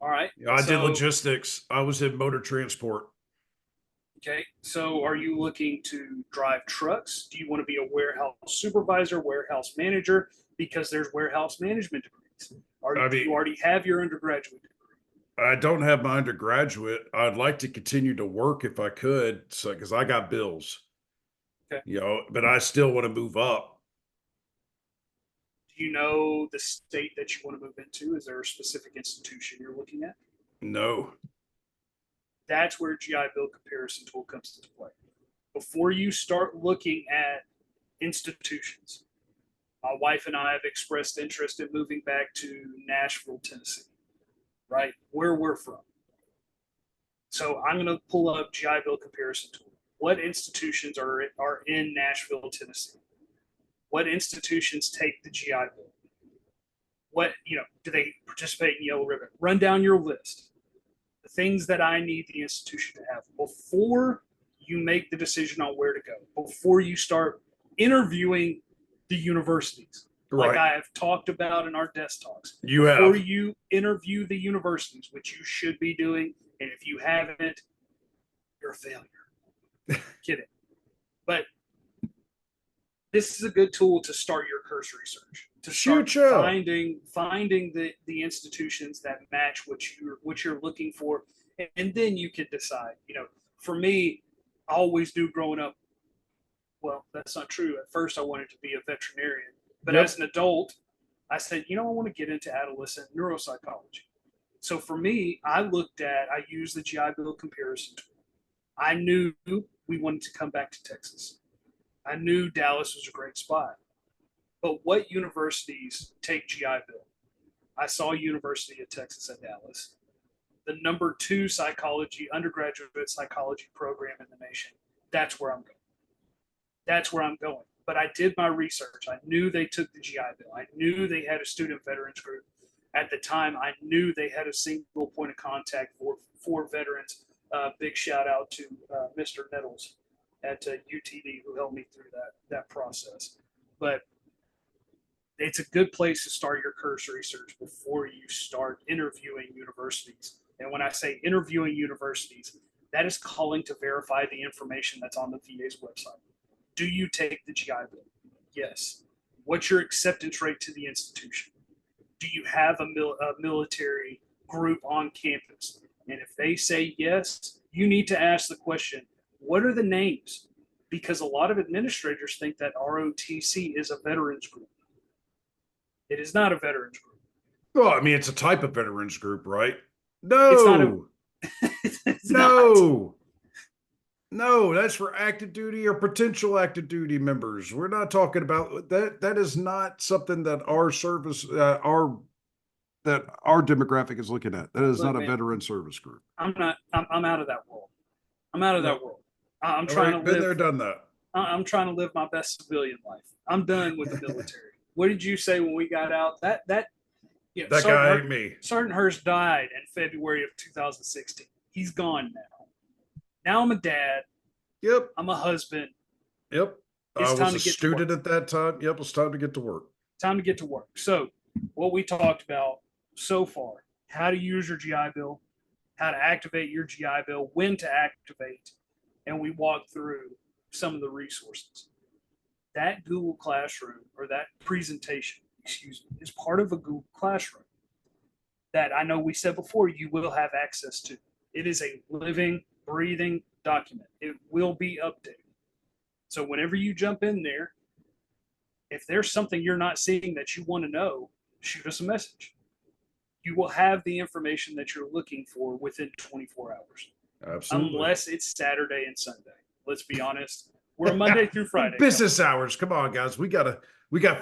All right. You know, I did So, logistics. I was in motor transport. okay. So are you looking to drive trucks? Do you want to be a warehouse supervisor, warehouse manager? Because there's warehouse management degrees. Or I do mean, you already have your undergraduate degree? I don't have my undergraduate. I'd like to continue to work if I could, so because I got bills, Okay. you know, but I still want to move up. Do you know the state that you want to move into? Is there a specific institution you're looking at? No. That's where GI Bill comparison tool comes into play. Before you start looking at institutions, my wife and I have expressed interest in moving back to Nashville, Tennessee, right? Where we're from. So I'm going to pull up GI Bill comparison tool. What institutions are in Nashville, Tennessee? What institutions take the GI Bill? What, do they participate in Yellow Ribbon? Run down your list. The things that I need the institution to have before you make the decision on where to go, before you start interviewing the universities, like Right. I have talked about in our desk talks. You Before have. you interview the universities, which you should be doing, and if you haven't, you're a failure. Kidding. But this is a good tool to start your cursory search, to start Shoot ya. finding the institutions that match what you're looking for, and then you can decide. For me, I always knew growing up. Well, that's not true. At first, I wanted to be a veterinarian, but Yep. as an adult, I said, I want to get into adolescent neuropsychology. So for me, I used the GI Bill comparison tool. I knew we wanted to come back to Texas. I knew Dallas was a great spot. But what universities take GI Bill? I saw University of Texas at Dallas, the number 2 undergraduate psychology program in the nation. That's where I'm going. That's where I'm going. But I did my research. I knew they took the GI Bill. I knew they had a student veterans group. At the time, I knew they had a single point of contact for veterans. Big shout out to Mr. Nettles at UTD who helped me through that process. But it's a good place to start your cursory search before you start interviewing universities. And when I say interviewing universities, that is calling to verify the information that's on the VA's website. Do you take the GI Bill? Yes. What's your acceptance rate to the institution? Do you have a military group on campus? And if they say yes, you need to ask the question, what are the names? Because a lot of administrators think that ROTC is a veterans group. It is not a veterans group. Well, I mean, it's a type of veterans group, right? It's not No. it's not. No. No, that's for active duty or potential active duty members. We're not talking about that. That is not something that our service, that our demographic is looking at. That is Look, not a man, veteran service group. I'm not. I'm out of that world. I'm out of that Yep. world. I'm All trying right, to been there, live. done that. I'm trying to live my best civilian life. I'm done with the military. What did you say when we got out? That That Sergeant guy ain't me. Sergeant Hurst died in February of 2016. He's gone now. Now I'm a dad. Yep. I'm a husband. Yep. It's I time was to a get to work. student at that time. Yep. It's time to get to work. Time to get to work. So, what we talked about so far: how to use your GI Bill, how to activate your GI Bill, when to activate, and we walked through some of the resources. That Google Classroom or that presentation, excuse me, is part of a Google Classroom that I know we said before you will have access to. It is a living, breathing document. It will be updated. So whenever you jump in there, if there's something you're not seeing that you want to know, shoot us a message. You will have the information that you're looking for within 24 hours. Absolutely. Unless it's Saturday and Sunday. Let's be honest. We're Monday through Friday. Business hours. Come on, guys. We got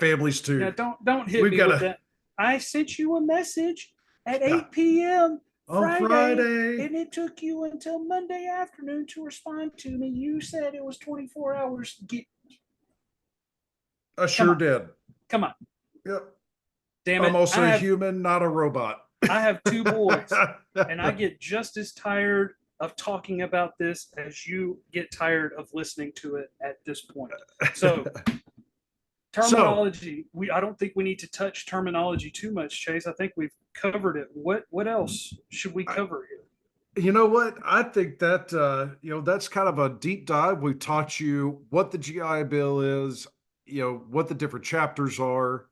families too. Yeah, don't hit We've me gotta- with that. I sent you a message at Yeah. 8 p.m. On Friday. and it took you until Monday afternoon to respond to me. You said it was 24 hours. I sure did. Come on. Yep. Damn it. I'm also a human, not a robot. I have 2 boys, and I get just as tired of talking about this as you get tired of listening to it at this point. So terminology, I don't think we need to touch terminology too much, Chase. I think we've covered it. What else should we cover here? You know what? I think that that's kind of a deep dive. We've taught you what the GI Bill is, what the different chapters are.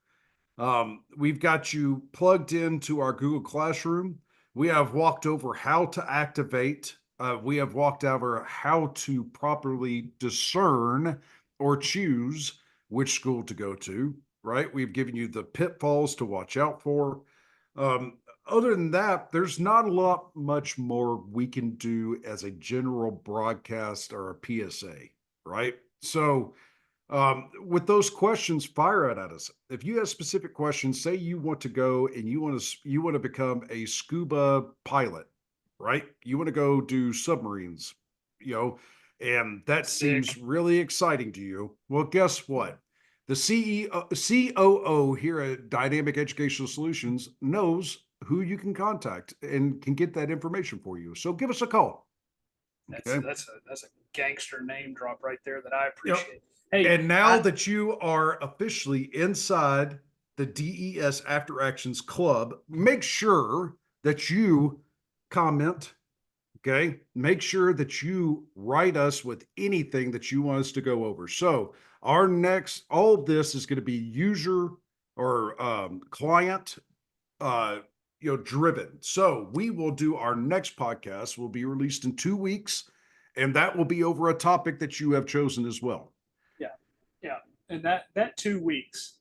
We've got you plugged into our Google Classroom. We have walked over how to activate. We have walked over how to properly discern or choose which school to go to, right? We've given you the pitfalls to watch out for. Other than that, there's not a lot much more we can do as a general broadcast or a PSA, right? So, with those questions, fire it at us. If you have specific questions, say you want to go and you want to become a scuba pilot, right? You want to go do submarines, and that seems really exciting to you. Well, guess what? The COO here at Dynamic Educational Solutions knows who you can contact and can get that information for you. So give us a call. That's a gangster name drop right there that I appreciate. Hey, and now that you are officially inside the DES After Actions Club, make sure that you comment. Okay. Make sure that you write us with anything that you want us to go over. So all of this is going to be user or client, driven. So we will do our next podcast will be released in 2 weeks, and that will be over a topic that you have chosen as well. Yeah. And that 2 weeks,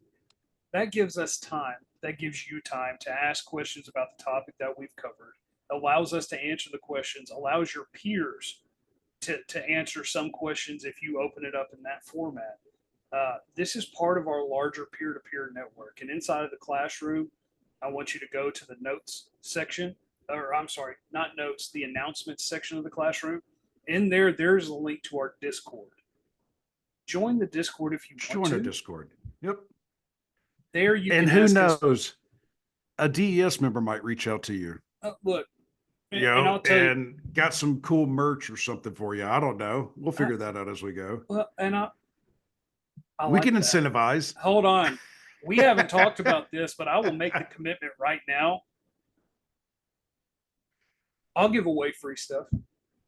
that gives us time. That gives you time to ask questions about the topic that we've covered, allows us to answer the questions, allows your peers to answer some questions if you open it up in that format. This is part of our larger peer-to-peer network. And inside of the classroom, I want you to go to the notes section, or I'm sorry, not notes, the announcements section of the classroom. In there's a link to our Discord. Join the Discord if you want to. Join our Discord. Yep. There you and who knows, a DES member might reach out to you. Look, and I'll tell you, got some cool merch or something for you. I don't know. We'll figure that out as we go. Well, and we can incentivize. Hold on. We haven't talked about this, but I will make the commitment right now. I'll give away free stuff.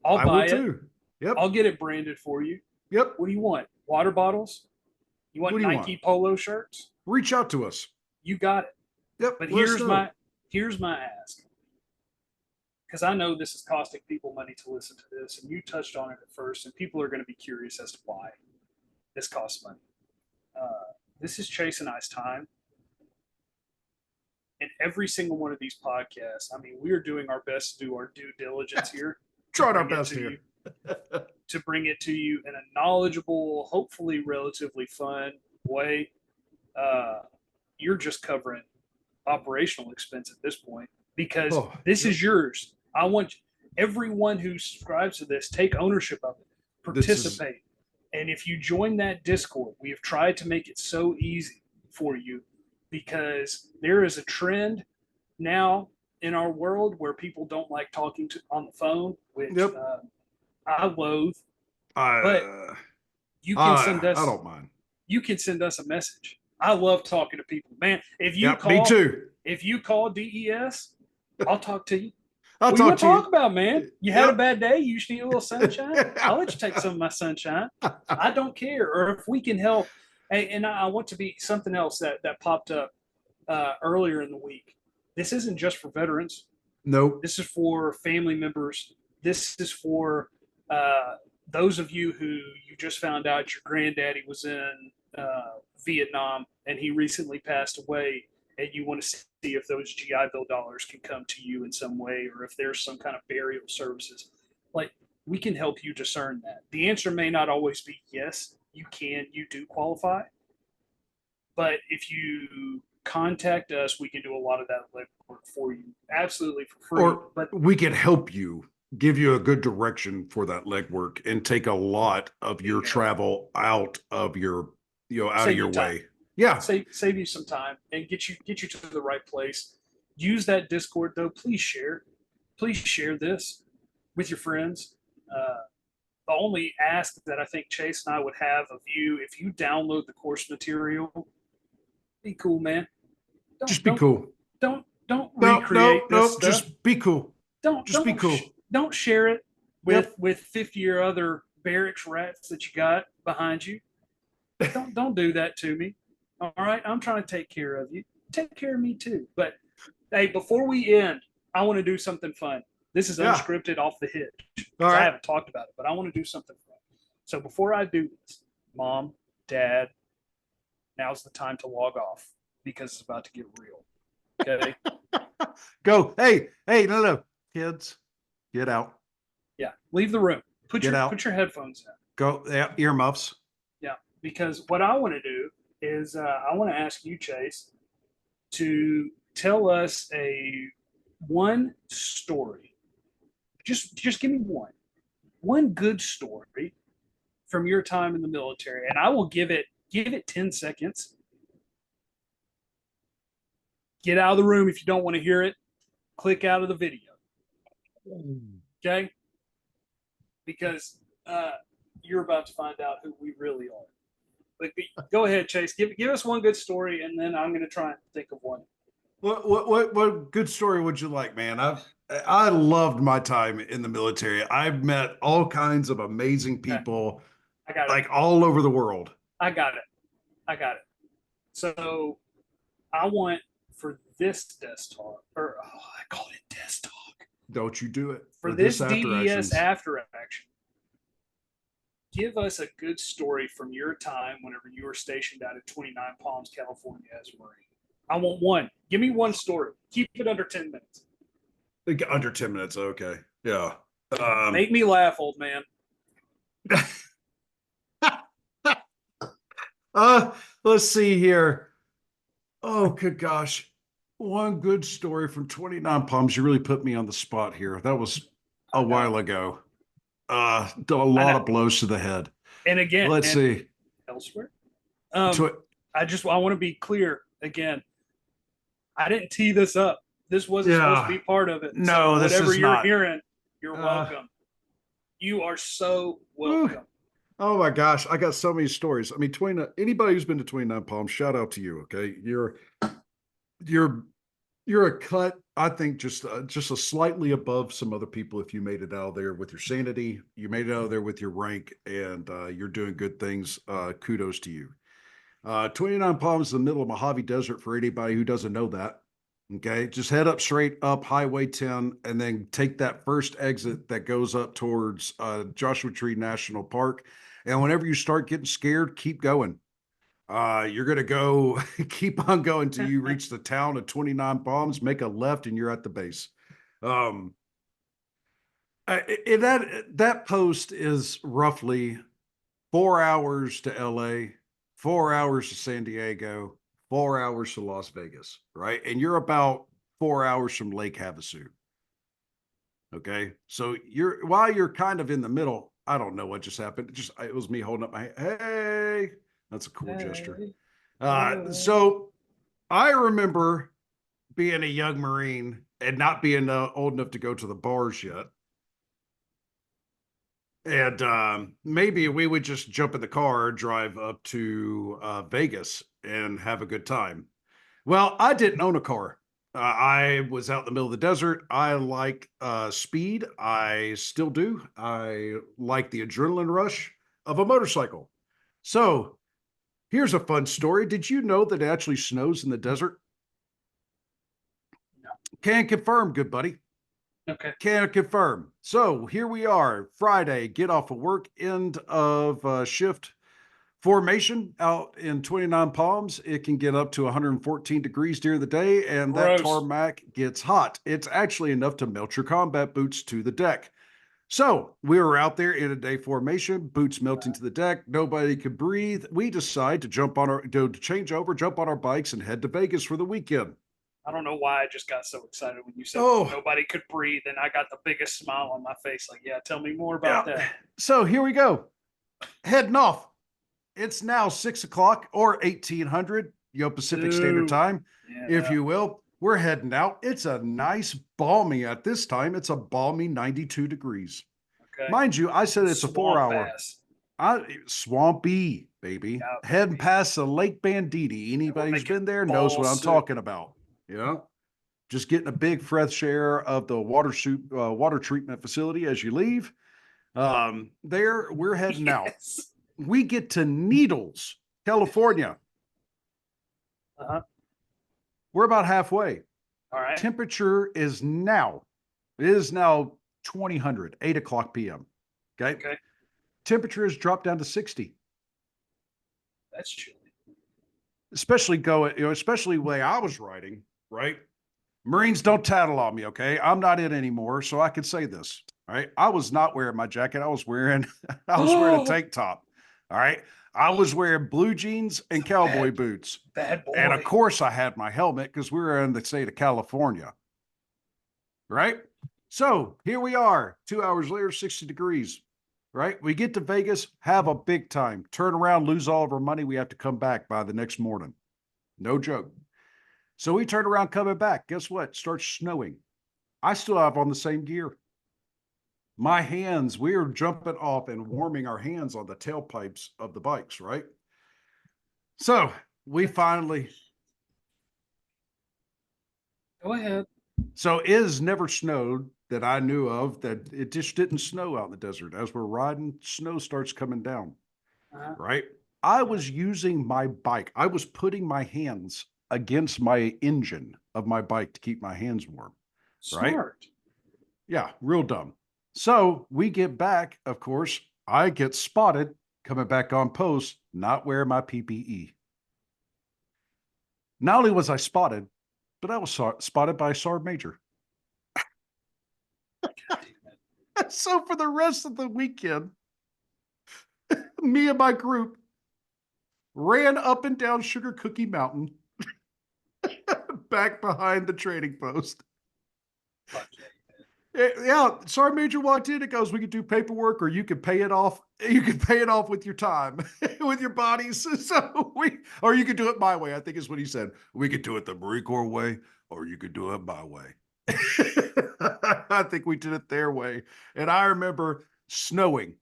I'll buy it too. Yep. I'll get it branded for you. Yep. What do you want? Water bottles? You want Nike polo shirts? Reach out to us. You got it. Yep. But here's my ask. Because I know this is costing people money to listen to this, and you touched on it at first, and people are going to be curious as to why this costs money. This is Chase and I's time. And every single one of these podcasts, I mean, we are doing our best to do our due diligence here. Trying our best here. To bring it to you in a knowledgeable, hopefully relatively fun way. You're just covering operational expense at this point because this is yours. I want everyone who subscribes to this, take ownership of it, participate. And if you join that Discord, we have tried to make it so easy for you because there is a trend now in our world where people don't like talking on the phone, which I loathe. But you can send us. I don't mind. You can send us a message. I love talking to people, man. If you call, me too. If you call DES, I'll talk to you. What you want to talk about, man? You had a bad day. You just need a little sunshine. I'll let you take some of my sunshine. I don't care. Or if we can help. And I want to be something else that popped up earlier in the week. This isn't just for veterans. Nope. This is for family members. This is for those of you who you just found out your granddaddy was in Vietnam and he recently passed away, and you want to see if those GI Bill dollars can come to you in some way, or if there's some kind of burial services. Like, we can help you discern that. The answer may not always be yes, you do qualify. But if you contact us. We can do a lot of that legwork for you, absolutely for free. Or But we can help you, give you a good direction for that legwork and take a lot of your Yeah. travel out of your, out of Save your you time. way. Yeah. Save you some time and get you to the right place. Use that Discord though. Please share this with your friends. The only ask that I think Chase and I would have of you, if you download the course material, be cool, man. Don't Just be don't cool. don't No, recreate no, this no. stuff. Just be cool. Don't Just be cool. don't share it Yep. with 50 or other barracks rats that you got behind you. Don't do that to me. All right, I'm trying to take care of you. Take care of me too. But hey, before we end, I want to do something fun. This is Yeah. unscripted off the hitch All because I right. haven't talked about it, but I want to do something fun. So before I do this, Mom, Dad, now's the time to log off because it's about to get real. Okay. Go. Hey, no. Kids, get out. Yeah. Leave the room. Get out. Put your headphones in. Go. Yeah, earmuffs. Yeah. Because what I want to do is I want to ask you, Chase, to tell us one story. Just give me one good story from your time in the military, and I will give it 10 seconds. Get out of the room if you don't want to hear it. Click out of the video. Okay? Because you're about to find out who we really are. But go ahead, Chase. Give us one good story, and then I'm going to try and think of one. What good story would you like, man? I loved my time in the military. I've met all kinds of amazing people, I got it. like all over the world. I got it. So I want for this desk talk, or I call it desk talk. Don't you do it For this after DES actions. after action. Give us a good story from your time whenever you were stationed out at 29 Palms, California as a Marine. I want one. Give me one story. Keep it under 10 minutes. Under 10 minutes. Okay. Yeah. Make me laugh, old man. Let's see here. Oh, good gosh. One good story from 29 Palms. You really put me on the spot here. That was a while ago. A lot of blows to the head. And again, let's see. Elsewhere. I want to be clear again. I didn't tee this up. This wasn't supposed to be part of it. No, so this whatever is you're not. hearing, you're welcome. You are so welcome. Oh my gosh, I got so many stories. I mean, anybody who's been to 29 Palms, shout out to you. Okay, you're a cut. I think just a slightly above some other people. If you made it out of there with your sanity, you made it out of there with your rank, and you're doing good things. Kudos to you. 29 Palms is the middle of Mojave Desert for anybody who doesn't know that. Okay, just head up straight up Highway 10 and then take that first exit that goes up towards Joshua Tree National Park. And whenever you start getting scared, keep going. You're going to go, keep on going until you reach the town of 29 Palms, make a left, and you're at the base. That post is roughly 4 hours to LA, 4 hours to San Diego, 4 hours to Las Vegas, right? And you're about 4 hours from Lake Havasu. Okay. So while you're kind of in the middle, I don't know what just happened. It was me holding up my, hey, that's a cool gesture. So I remember being a young Marine and not being old enough to go to the bars yet. And maybe we would just jump in the car, drive up to Vegas and have a good time. Well, I didn't own a car. I was out in the middle of the desert. I like speed. I still do. I like the adrenaline rush of a motorcycle. So here's a fun story. Did you know that it actually snows in the desert? No. Can confirm, good buddy. Okay. Can confirm. So here we are, Friday, get off of work, end of shift formation out in 29 Palms. It can get up to 114 degrees during the day, and that tarmac gets hot. It's actually enough to melt your combat boots to the deck. So we were out there in a day formation, boots melting to the deck. Nobody could breathe. We decide to to change over, jump on our bikes and head to Vegas for the weekend. I don't know why I just got so excited when you said Oh, nobody could breathe, and I got the biggest smile on my face. Like, yeah, tell me more about yeah. that. So here we go. Heading off. It's now 6 o'clock or 1800, Pacific Standard Dude, Time, if yeah, you will. We're heading out. It's a nice balmy at this time. It's a balmy 92 degrees. okay. Mind you, I said it's a Swamp 4 hour. ass. Swampy, baby. Yeah, Heading baby. past the Lake Banditti. And we're Anybody who's making been there knows ball what I'm soup. talking about. Yeah. Just getting a big fresh air of the water treatment facility as you leave. There, we're heading out. Yes. We get to Needles, California. Uh-huh. We're about halfway. All right. Temperature is now, it is now 2000, 8 o'clock p.m. Okay. Okay. Temperature has dropped down to 60. That's chilly. Especially especially the way I was riding, right? Marines don't tattle on me, okay? I'm not in anymore, so I can say this. All right. I was not wearing my jacket. I was wearing a tank top. All right. I was wearing blue jeans and cowboy boots. Bad boy. And of course I had my helmet because we were in the state of California. Right? So here we are, 2 hours later, 60 degrees. Right? We get to Vegas, have a big time, turn around, lose all of our money. We have to come back by the next morning. No joke. So we turn around coming back. Guess what? Starts snowing. I still have on the same gear. My hands, we are jumping off and warming our hands on the tailpipes of the bikes, right? So we finally. Go ahead. So it has never snowed that I knew of, that it just didn't snow out in the desert. As we're riding, snow starts coming down, Uh-huh. right? I was using my bike. I was putting my hands against my engine of my bike to keep my hands warm. Right? Smart. Yeah, real dumb. So we get back, of course, I get spotted coming back on post, not wearing my PPE. Not only was I spotted, but I was spotted by a sergeant major. So for the rest of the weekend, me and my group ran up and down Sugar Cookie Mountain back behind the trading post. Fuck yeah. Yeah, Sergeant Major walked in and goes, we could do paperwork or you could pay it off. You could pay it off with your time, with your bodies. So or you could do it my way, I think is what he said. We could do it the Marine Corps way or you could do it my way. I think we did it their way. And I remember snowing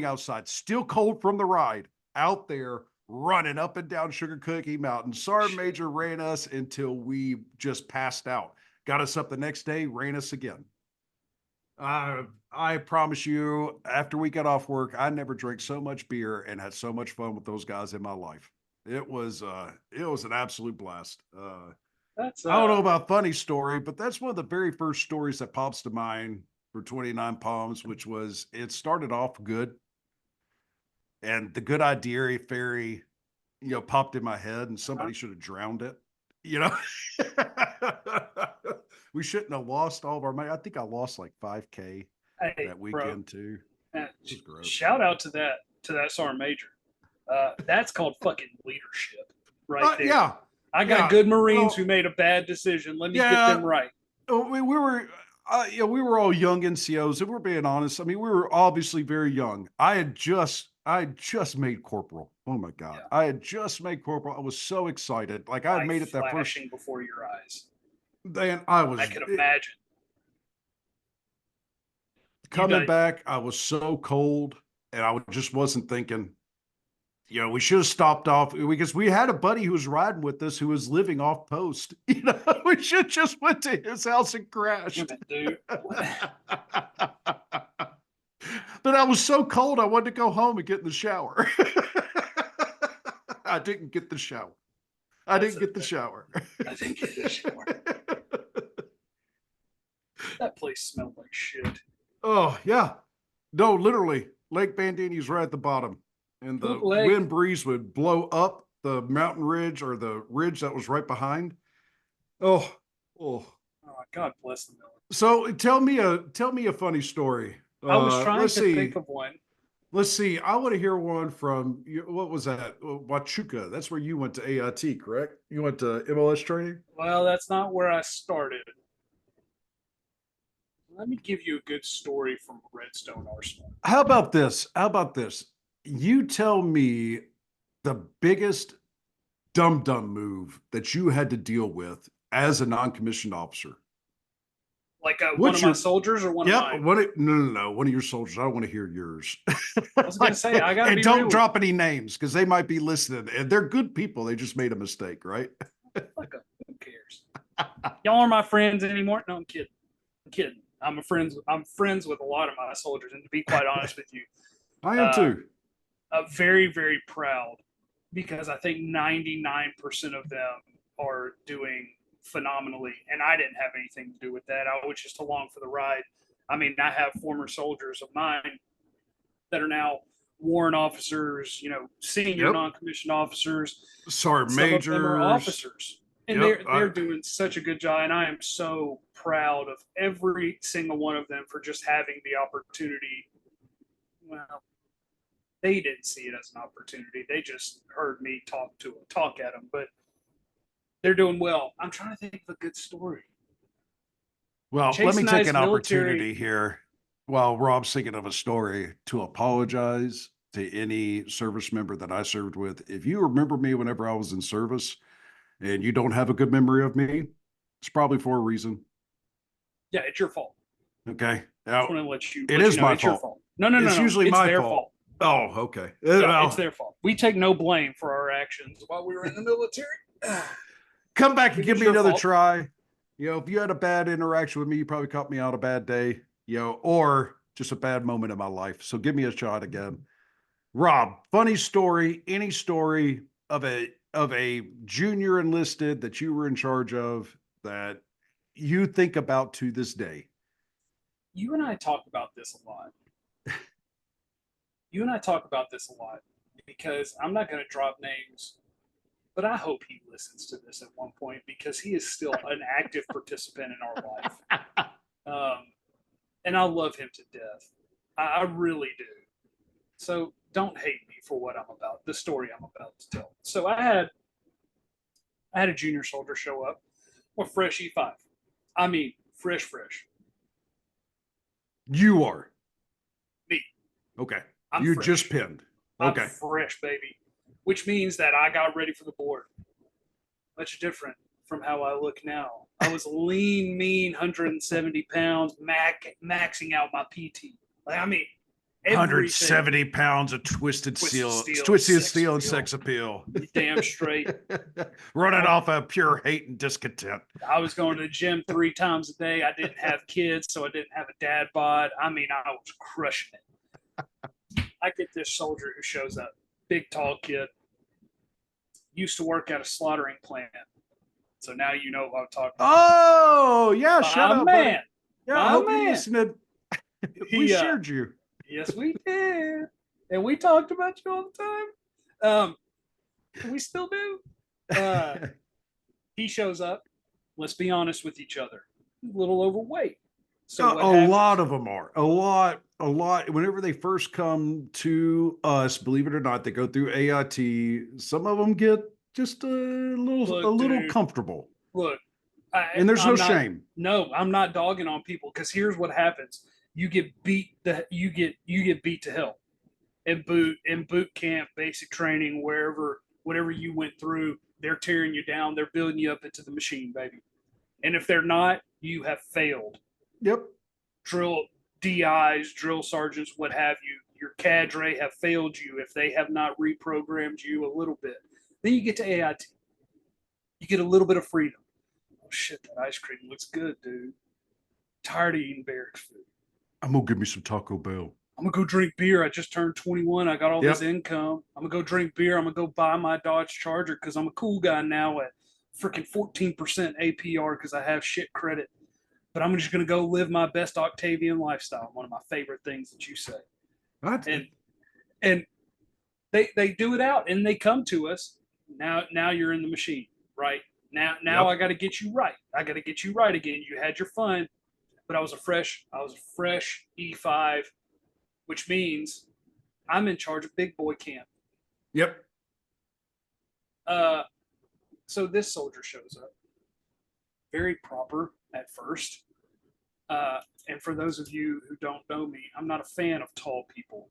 outside, still cold from the ride, out there running up and down Sugar Cookie Mountain. Sergeant Major ran us until we just passed out. Got us up the next day, ran us again. I promise you, after we got off work, I never drank so much beer and had so much fun with those guys in my life. It was an absolute blast. That's I don't know about funny story, but that's one of the very first stories that pops to mind for 29 Palms, which was it started off good. And the good idea fairy, popped in my head and somebody should have drowned it. We shouldn't have lost all of our money. I think I lost like 5K hey, that bro. weekend too. Uh, It was gross. Shout out to that sergeant major. That's called fucking leadership, right there. Yeah. I got yeah. good Marines Well, who made a bad decision. Let me get yeah. them right. We were, we were all young NCOs. If we're being honest, I mean, we were obviously very young. I had just made corporal. Oh my God. Yeah. I had just made corporal. I was so excited. Like I had made it that first. Flashing before your eyes. Then I could imagine. Coming back, I was so cold and I just wasn't thinking, we should have stopped off because we had a buddy who was riding with us who was living off post. We should just went to his house and crashed. Dude. But I was so cold, I wanted to go home and get in the shower. I didn't get the shower. I didn't get the shower. That place smelled like shit. Oh, yeah. No, literally. Lake Bandini's right at the bottom. And the wind breeze would blow up the mountain ridge or the ridge that was right behind. Oh. Oh, God bless them. So tell me a funny story I was trying Let's to see. think of one. Let's see. I want to hear one from what was that? Huachuca. That's where you went to AIT, correct? You went to MLS training. Well, that's not where I started. Let me give you a good story from Redstone Arsenal. How about this? How about this? You tell me the biggest dumb dumb move that you had to deal with as a non-commissioned officer. Like one What's of my your soldiers or one of Yep. mine? No. One of your soldiers. I don't want to hear yours. I was gonna say I gotta And be don't real. drop any names because they might be listening. And they're good people. They just made a mistake, right? Like, who cares? Y'all are my friends anymore? No, I'm kidding. I'm kidding. I'm friends with a lot of my soldiers, and to be quite honest with you, I am too. very, very proud because I think 99% of them are doing phenomenally, and I didn't have anything to do with that. I was just along for the ride. I mean, I have former soldiers of mine that are now warrant officers, senior Yep. non-commissioned officers. Sergeant Some of them are majors. officers, and Yep. they're doing such a good job. And I am so proud of every single one of them for just having the opportunity. Well, they didn't see it as an opportunity. They just heard me talk at them, but they're doing well. I'm trying to think of a good story. Well, Chase let me and take I's an military- opportunity here while Rob's thinking of a story to apologize to any service member that I served with. If you remember me whenever I was in service and you don't have a good memory of me, it's probably for a reason. Yeah, it's your fault. Okay. I just Now, want to let you. it let is you know my it's your fault. fault. No, no, no, It's no. usually It's my their fault. fault. Oh, okay. Yeah, Well, it's their fault. We take no blame for our actions while we were in the military. come back and It give was me your another fault. try. If you had a bad interaction with me, you probably caught me on a bad day, or just a bad moment in my life. So give me a shot again. Rob, funny story, any story of a junior enlisted that you were in charge of that you think about to this day. You and I talk about this a lot. You and I talk about this a lot because I'm not going to drop names, but I hope he listens to this at one point because he is still an active participant in our life. And I love him to death. I really do. So don't hate me for what I'm about, the story I'm about to tell. So I had a junior soldier show up with fresh E5. I mean, fresh. You are. Me. Okay. I'm You fresh. just pinned. Okay. I'm fresh, baby. Which means that I got ready for the board. Much different from how I look now. I was lean, mean, 170 pounds, maxing out my PT. I mean, everything. 170 pounds of twisted steel and sex appeal. Damn straight. Running off of pure hate and discontent. I was going to the gym 3 times a day. I didn't have kids, so I didn't have a dad bod. I mean, I was crushing it. I get this soldier who shows up, big, tall kid, used to work at a slaughtering plant. So now you know what I'm talking about. Oh, yeah, shut up, man. buddy. Yeah, I hope you're listening. We shared you. Yes, we did. And we talked about you all the time. We still do. He shows up. Let's be honest with each other. A little overweight. So a lot of them are. A lot. Whenever they first come to us, believe it or not, they go through AIT. Some of them get just a little comfortable. Look, and there's no shame. No, I'm not dogging on people because here's what happens: you get beat beat to hell in boot camp, basic training, whatever you went through. They're tearing you down. They're building you up into the machine, baby. And if they're not, you have failed. Yep. Drill DIs, drill sergeants, what have you. Your cadre have failed you if they have not reprogrammed you a little bit. Then you get to AIT. You get a little bit of freedom. Oh shit, that ice cream looks good, dude. Tired of eating barracks food. I'm gonna give me some Taco Bell. I'm gonna go drink beer. I just turned 21. I got all this income. I'm gonna go drink beer. I'm gonna go buy my Dodge Charger because I'm a cool guy now at freaking 14% APR because I have shit credit. But I'm just gonna go live my best Octavian lifestyle. One of my favorite things that you say. What? And they do it out and they come to us. Now you're in the machine, right? Now I got to get you right. I got to get you right again. You had your fun. but I was a fresh E5, which means I'm in charge of big boy camp. Yep. So this soldier shows up, very proper at first. And for those of you who don't know me, I'm not a fan of tall people.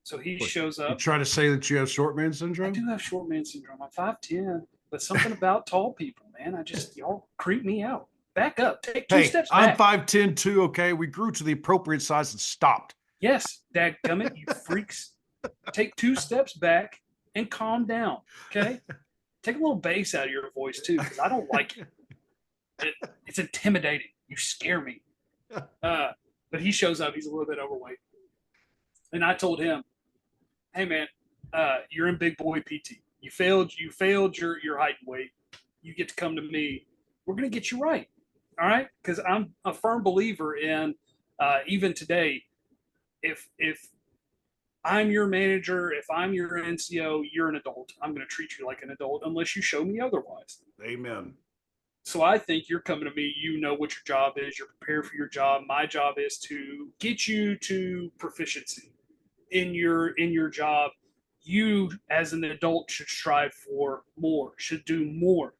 So he shows You up. try to say that you have short man I syndrome? do have short man syndrome. I'm 5'10", but something about tall people, man. Y'all creep me out. Back up. Take two Hey, steps I'm back. 5'10" too, okay? We grew to the appropriate size and stopped. Yes, dadgummit, you freaks. Take 2 steps back and calm down, okay? Take a little bass out of your voice too, because I don't like it. It's intimidating. You scare me. But he shows up. He's a little bit overweight. And I told him, hey, man, you're in big boy PT. You failed your height and weight. You get to come to me. We're going to get you right. All right? Because I'm a firm believer in, even today, if I'm your manager, if I'm your NCO, you're an adult. I'm going to treat you like an adult unless you show me otherwise. Amen. So I think you're coming to me, you know what your job is, you're prepared for your job. My job is to get you to proficiency in your job. You as an adult should strive for more, should do more.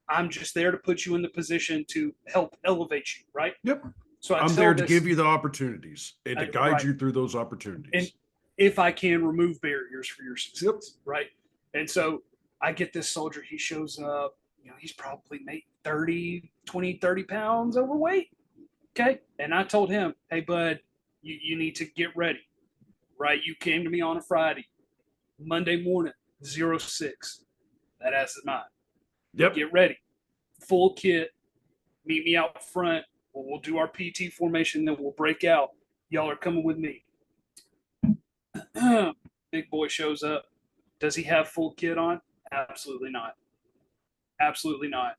I'm just there to put you in the position to help elevate you, right? Yep. So I'm there to give you the opportunities and to guide right. you through those opportunities. And if I can remove barriers for your success, right? And so I get this soldier, he shows up, you know, he's probably maybe 30 pounds overweight. Okay. And I told him, hey, bud, you need to get ready, right? You came to me on a Friday, Monday morning, 06. That ass is mine. Yep. Get ready. Full kit. Meet me out front. We'll do our PT formation, then we'll break out. Y'all are coming with me. Big boy shows up. Does he have full kit on? Absolutely not. Absolutely not.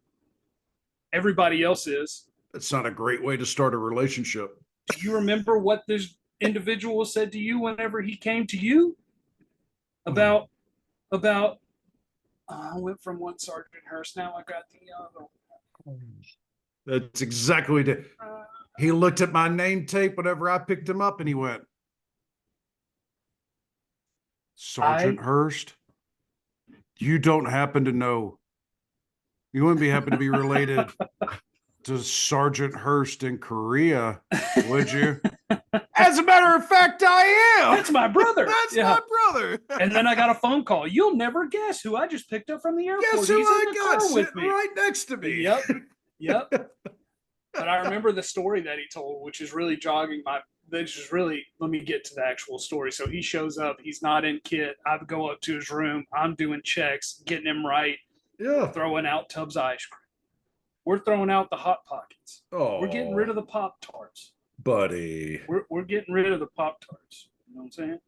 Everybody else is. That's not a great way to start a relationship. Do you remember what this individual said to you whenever he came to you? About I went from one Sergeant Hurst, now I got the other. That's exactly what he did. He looked at my name tape whenever I picked him up and he went, Sergeant Hurst, you don't happen to know, you wouldn't happen to be related to Sergeant Hurst in Korea, would you? As a matter of fact, I am. That's my brother. That's my brother. And then I got a phone call. You'll never guess who I just picked up from the airport. Guess who He's I in the got car with sitting me. right next to me. Yep. But I remember the story that he told, which is really jogging my. That's just really. Let me get to the actual story. So he shows up. He's not in kit. I go up to his room. I'm doing checks, getting him right. Yeah. Throwing out tubs of ice cream. We're throwing out the Hot Pockets. Oh. We're getting rid of the Pop-Tarts. Buddy. We're getting rid of the Pop-Tarts. You know what I'm saying?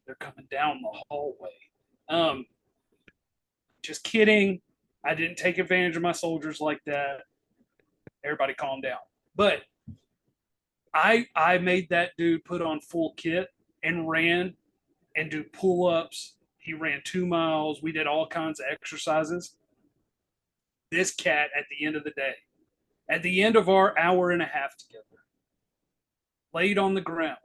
They're coming down the hallway. Just kidding. I didn't take advantage of my soldiers like that. Everybody calm down. But I made that dude put on full kit and ran and do pull-ups. He ran 2 miles. We did all kinds of exercises. This cat at the end of the day, at the end of our hour and a half together, laid on the ground.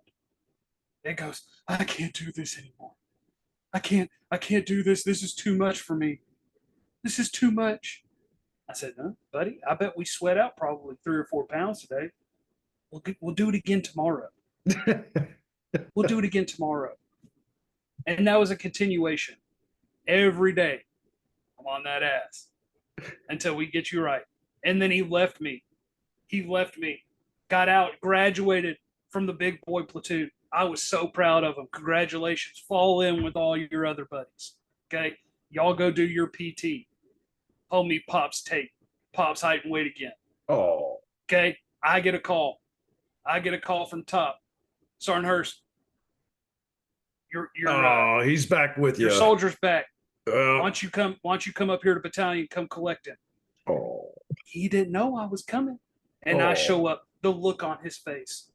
It goes, I can't do this anymore. I can't do this. This is too much for me. This is too much. I said, no, buddy, I bet we sweat out probably 3 or 4 pounds today. We'll do it again tomorrow. We'll do it again tomorrow. And that was a continuation. Every day, I'm on that ass until we get you right. And then he left me. Got out, graduated from the big boy platoon. I was so proud of him. Congratulations. Fall in with all your other buddies. Okay. Y'all go do your PT. Homie Pop's tape. Pop's height and weight again. Oh. Okay. I get a call from top. Sergeant Hurst. He's back with you. Your soldier's back. Why don't you come up here to battalion, come collect him? Oh. He didn't know I was coming. And I show up, the look on his face.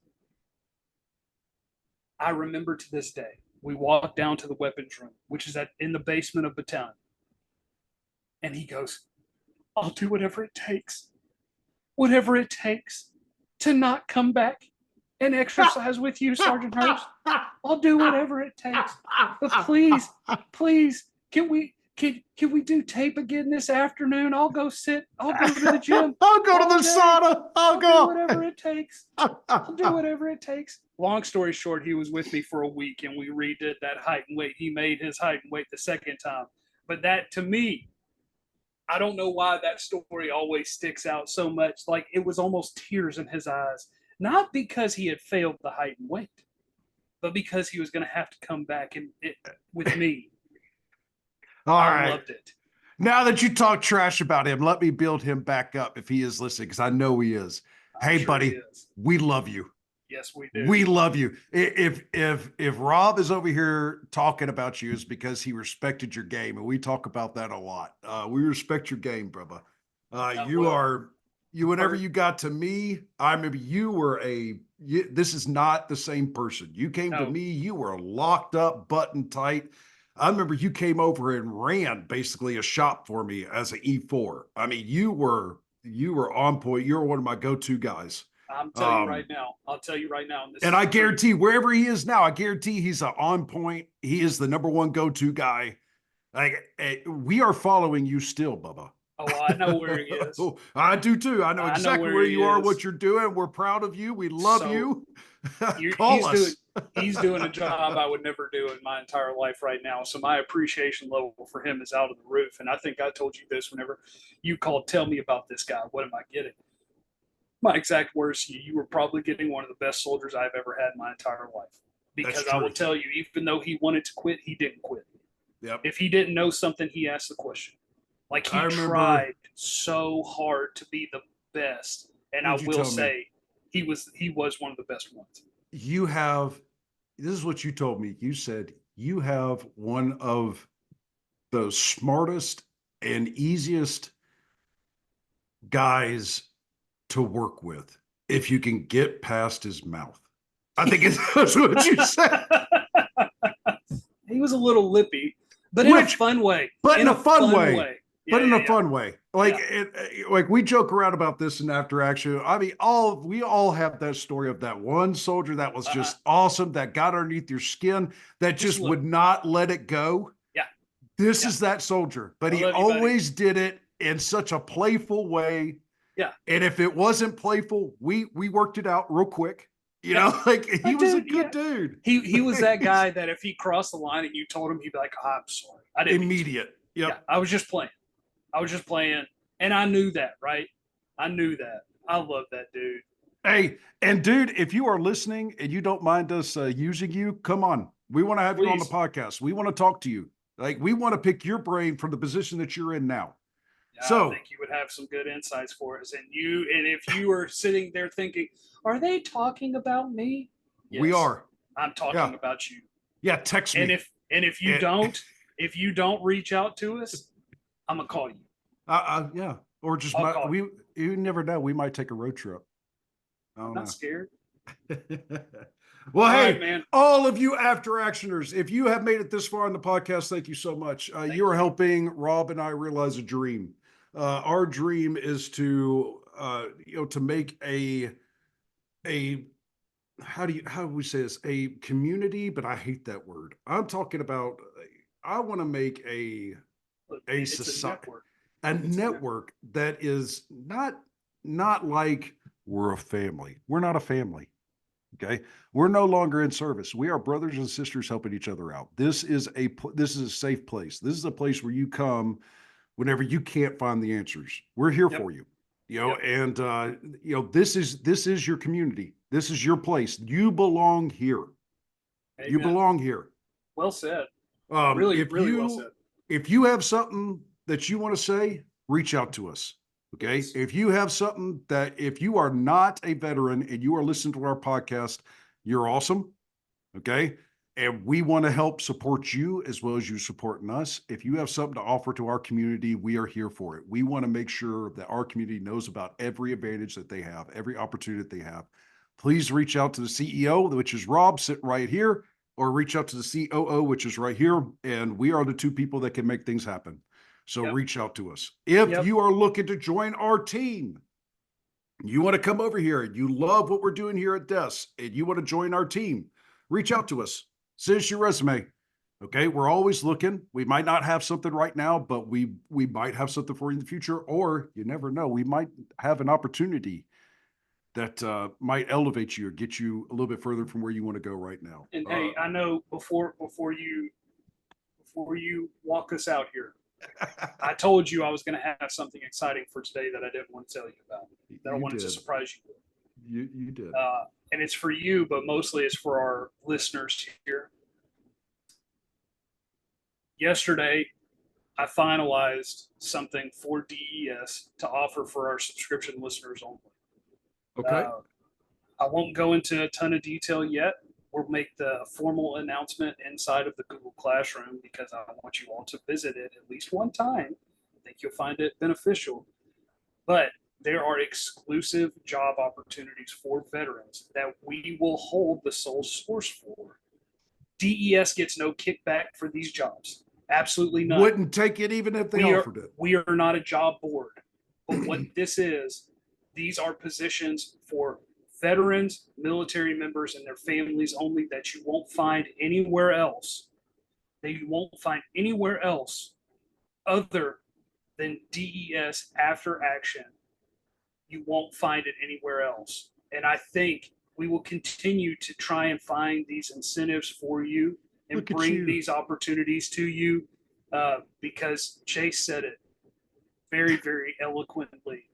I remember to this day, we walked down to the weapons room, which is in the basement of battalion. And he goes, I'll do whatever it takes. Whatever it takes. to not come back and exercise with you, Sergeant Hurst. I'll do whatever it takes. But please, please, can we do tape again this afternoon? I'll go to the gym. I'll go to the sauna. I'll do whatever it takes. I'll do whatever it takes. Long story short, he was with me for a week and we redid that height and weight. He made his height and weight the second time. But that, to me, I don't know why that story always sticks out so much. Like, it was almost tears in his eyes. Not because he had failed the height and weight, but because he was going to have to come back with me. I loved it. Now that you talk trash about him, let me build him back up if he is listening, because I know he is. Hey, buddy, we love you. Yes, we do. We love you. If Rob is over here talking about you, it's because he respected your game, and we talk about that a lot. We respect your game, brother. Whenever you got to me, I remember this is not the same person. You came to me, you were locked up, button tight. I remember you came over and ran basically a shop for me as an E4. I mean, you were on point. You were one of my go-to guys. I'll tell you right now. And I guarantee wherever he is now, I guarantee he's on point. He is the number one go-to guy. Like, we are following you still, Bubba. Oh, I know where he is. I do too. I know exactly where you are, what you're doing. We're proud of you. We love you. Call us. He's doing a job I would never do in my entire life right now. So my appreciation level for him is out of the roof. And I think I told you this whenever you called, tell me about this guy. What am I getting? My exact words to you, you were probably getting one of the best soldiers I've ever had in my entire life. Because I will tell you, even though he wanted to quit, he didn't quit. Yep. If he didn't know something, he asked the question. Like, he tried so hard to be the best. And I will say he was one of the best ones. This is what you told me. You said you have one of the smartest and easiest guys to work with if you can get past his mouth. I think that's what you said. He was a little lippy, but in a fun way. But in a fun way. But in a fun way. Like we joke around about this in After Action. I mean, we all have that story of that one soldier that was just awesome, that got underneath your skin, that just would not let it go. Yeah. This is that soldier, but he always did it in such a playful way. Yeah. And if it wasn't playful, we worked it out real quick. You know, like he was a good dude. He was that guy that if he crossed the line and you told him, he'd be like, oh, I'm sorry. I didn't. Immediate. Yep. Yeah. I was just playing. And I knew that, right? I knew that. I love that dude. Hey, and dude, if you are listening and you don't mind us using you, come on. We want to have you on the podcast. We want to talk to you. Like, we want to pick your brain from the position that you're in now. I think you would have some good insights for us. And if you were sitting there thinking, are they talking about me? Yes, we are. I'm talking about you. Yeah, text me. And if you don't reach out to us, I'm gonna call you. Yeah. Or just you never know. We might take a road trip. I'm not scared. Well, hey, man, all of you After Actioners, if you have made it this far on the podcast, thank you so much. You are helping Rob and I realize a dream. Our dream is to make how do we say this? A community, but I hate that word. I'm talking about, I want to make a society, a network that is not like we're a family. We're not a family. Okay. We're no longer in service. We are brothers and sisters helping each other out. This is a safe place. This is a place where you come whenever you can't find the answers. We're here for you, and this is your community. This is your place. You belong here. Amen. You belong here. Well said. Really well said. If you have something that you want to say, reach out to us. Okay. Yes. If you have something if you are not a veteran and you are listening to our podcast, you're awesome. Okay. And we want to help support you as well as you supporting us. If you have something to offer to our community, we are here for it. We want to make sure that our community knows about every advantage that they have, every opportunity that they have. Please reach out to the CEO, which is Rob, sitting right here, or reach out to the COO, which is right here. And we are the two people that can make things happen. So reach out to us. If you are looking to join our team, You want to come over here, you love what we're doing here at Desk, and you want to join our team, reach out to us, send us your resume. Okay, we're always looking. We might not have something right now, but we might have something for you in the future, or you never know, we might have an opportunity that might elevate you or get you a little bit further from where you want to go right now. And hey, I know before you walk us out here, I told you I was going to have something exciting for today that I didn't want to tell you about. That I You wanted to did. surprise you with. You did. And it's for you, but mostly it's for our listeners here. Yesterday, I finalized something for DES to offer for our subscription listeners only. Okay. I won't go into a ton of detail yet. We'll make the formal announcement inside of the Google Classroom because I want you all to visit it at least one time. I think you'll find it beneficial. But there are exclusive job opportunities for veterans that we will hold the sole source for. DES gets no kickback for these jobs. Absolutely none. Wouldn't take it even if they offered it. We are not a job board. But what this is, these are positions for veterans, military members, and their families only that you won't find anywhere else. That you won't find anywhere else other than DES After Action. You won't find it anywhere else. And I think we will continue to try and find these incentives for you and bring these opportunities to you because Chase said it very, very eloquently.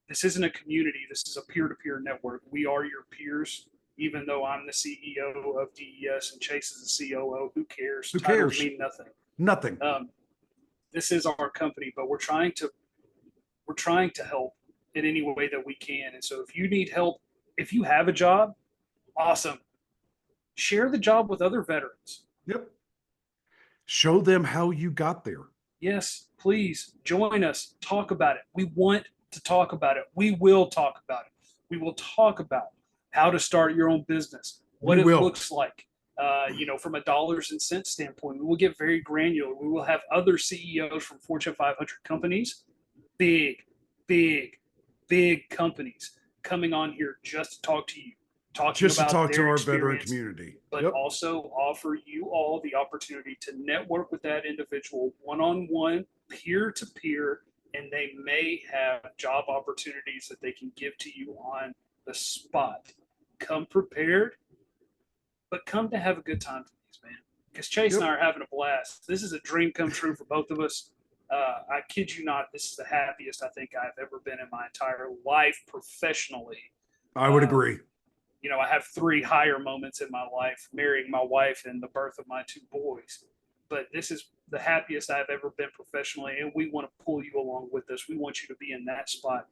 This isn't a community. This is a peer-to-peer network. We are your peers. Even though I'm the CEO of DES and Chase is the COO, who cares? Who cares? Titles mean nothing. Nothing. This is our company, but we're trying to help in any way that we can. And so if you need help, if you have a job, awesome. Share the job with other veterans. Yep. Show them how you got there. Yes, please join us. Talk about it. We want to talk about it. We will talk about it. We will talk about how to start your own business, what it looks like, from a dollars and cents standpoint. We will get very granular. We will have other CEOs from Fortune 500 companies, big companies coming on here just to talk to you, just to talk to our veteran community, but also offer you all the opportunity to network with that individual one-on-one, peer-to-peer, and they may have job opportunities that they can give to you on the spot. Come prepared, but come to have a good time for these, man. Because Chase and I are having a blast. This is a dream come true for both of us. I kid you not, this is the happiest I think I've ever been in my entire life professionally. I would agree. I have 3 higher moments in my life, marrying my wife and the birth of my 2 boys. But this is the happiest I've ever been professionally, and we want to pull you along with us. We want you to be in that spot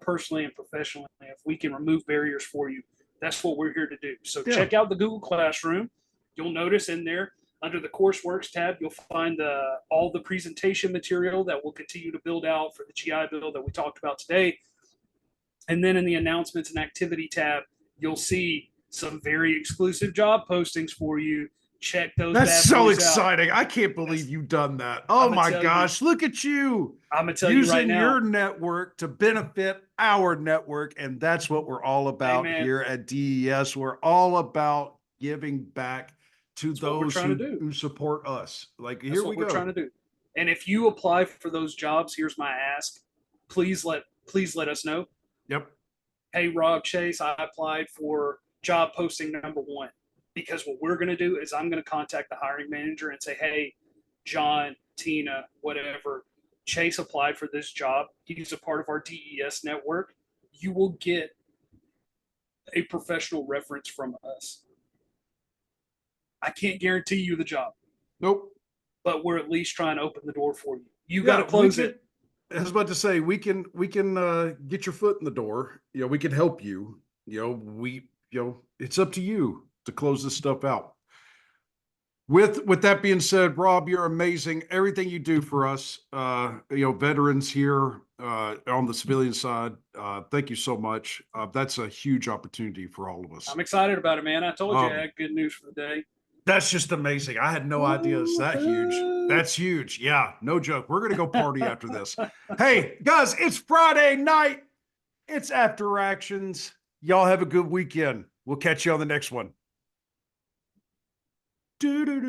personally and professionally. If we can remove barriers for you, that's what we're here to do. So check out the Google Classroom. You'll notice in there, under the Courseworks tab, you'll find all the presentation material that we'll continue to build out for the GI Bill that we talked about today. And then in the Announcements and Activity tab, you'll see some very exclusive job postings for you. Check those. That's so exciting. I can't believe you've done that. Oh my gosh, look at you. I'm going to tell you right now. Using your network to benefit our network. And that's what we're all about here at DES. We're all about giving back to those who support us. Like, here we go. We're trying to do. And if you apply for those jobs, here's my ask. Please let us know. Yep. Hey, Rob, Chase, I applied for job posting number 1. Because what we're going to do is I'm going to contact the hiring manager and say, hey, John, Tina, whatever, Chase applied for this job. He's a part of our DES network. You will get a professional reference from us. I can't guarantee you the job. Nope. But we're at least trying to open the door for you. You got to close it. I was about to say, we can get your foot in the door. We can help you. It's up to you to close this stuff out. With that being said, Rob, you're amazing. Everything you do for us, veterans here on the civilian side, thank you so much. That's a huge opportunity for all of us. I'm excited about it, man. I told you I had good news for the day. That's just amazing. I had no idea it's that huge. That's huge. Yeah, no joke. We're going to go party after this. Hey, guys, it's Friday night. It's After Actions. Y'all have a good weekend. We'll catch you on the next one. Doo-doo-doo.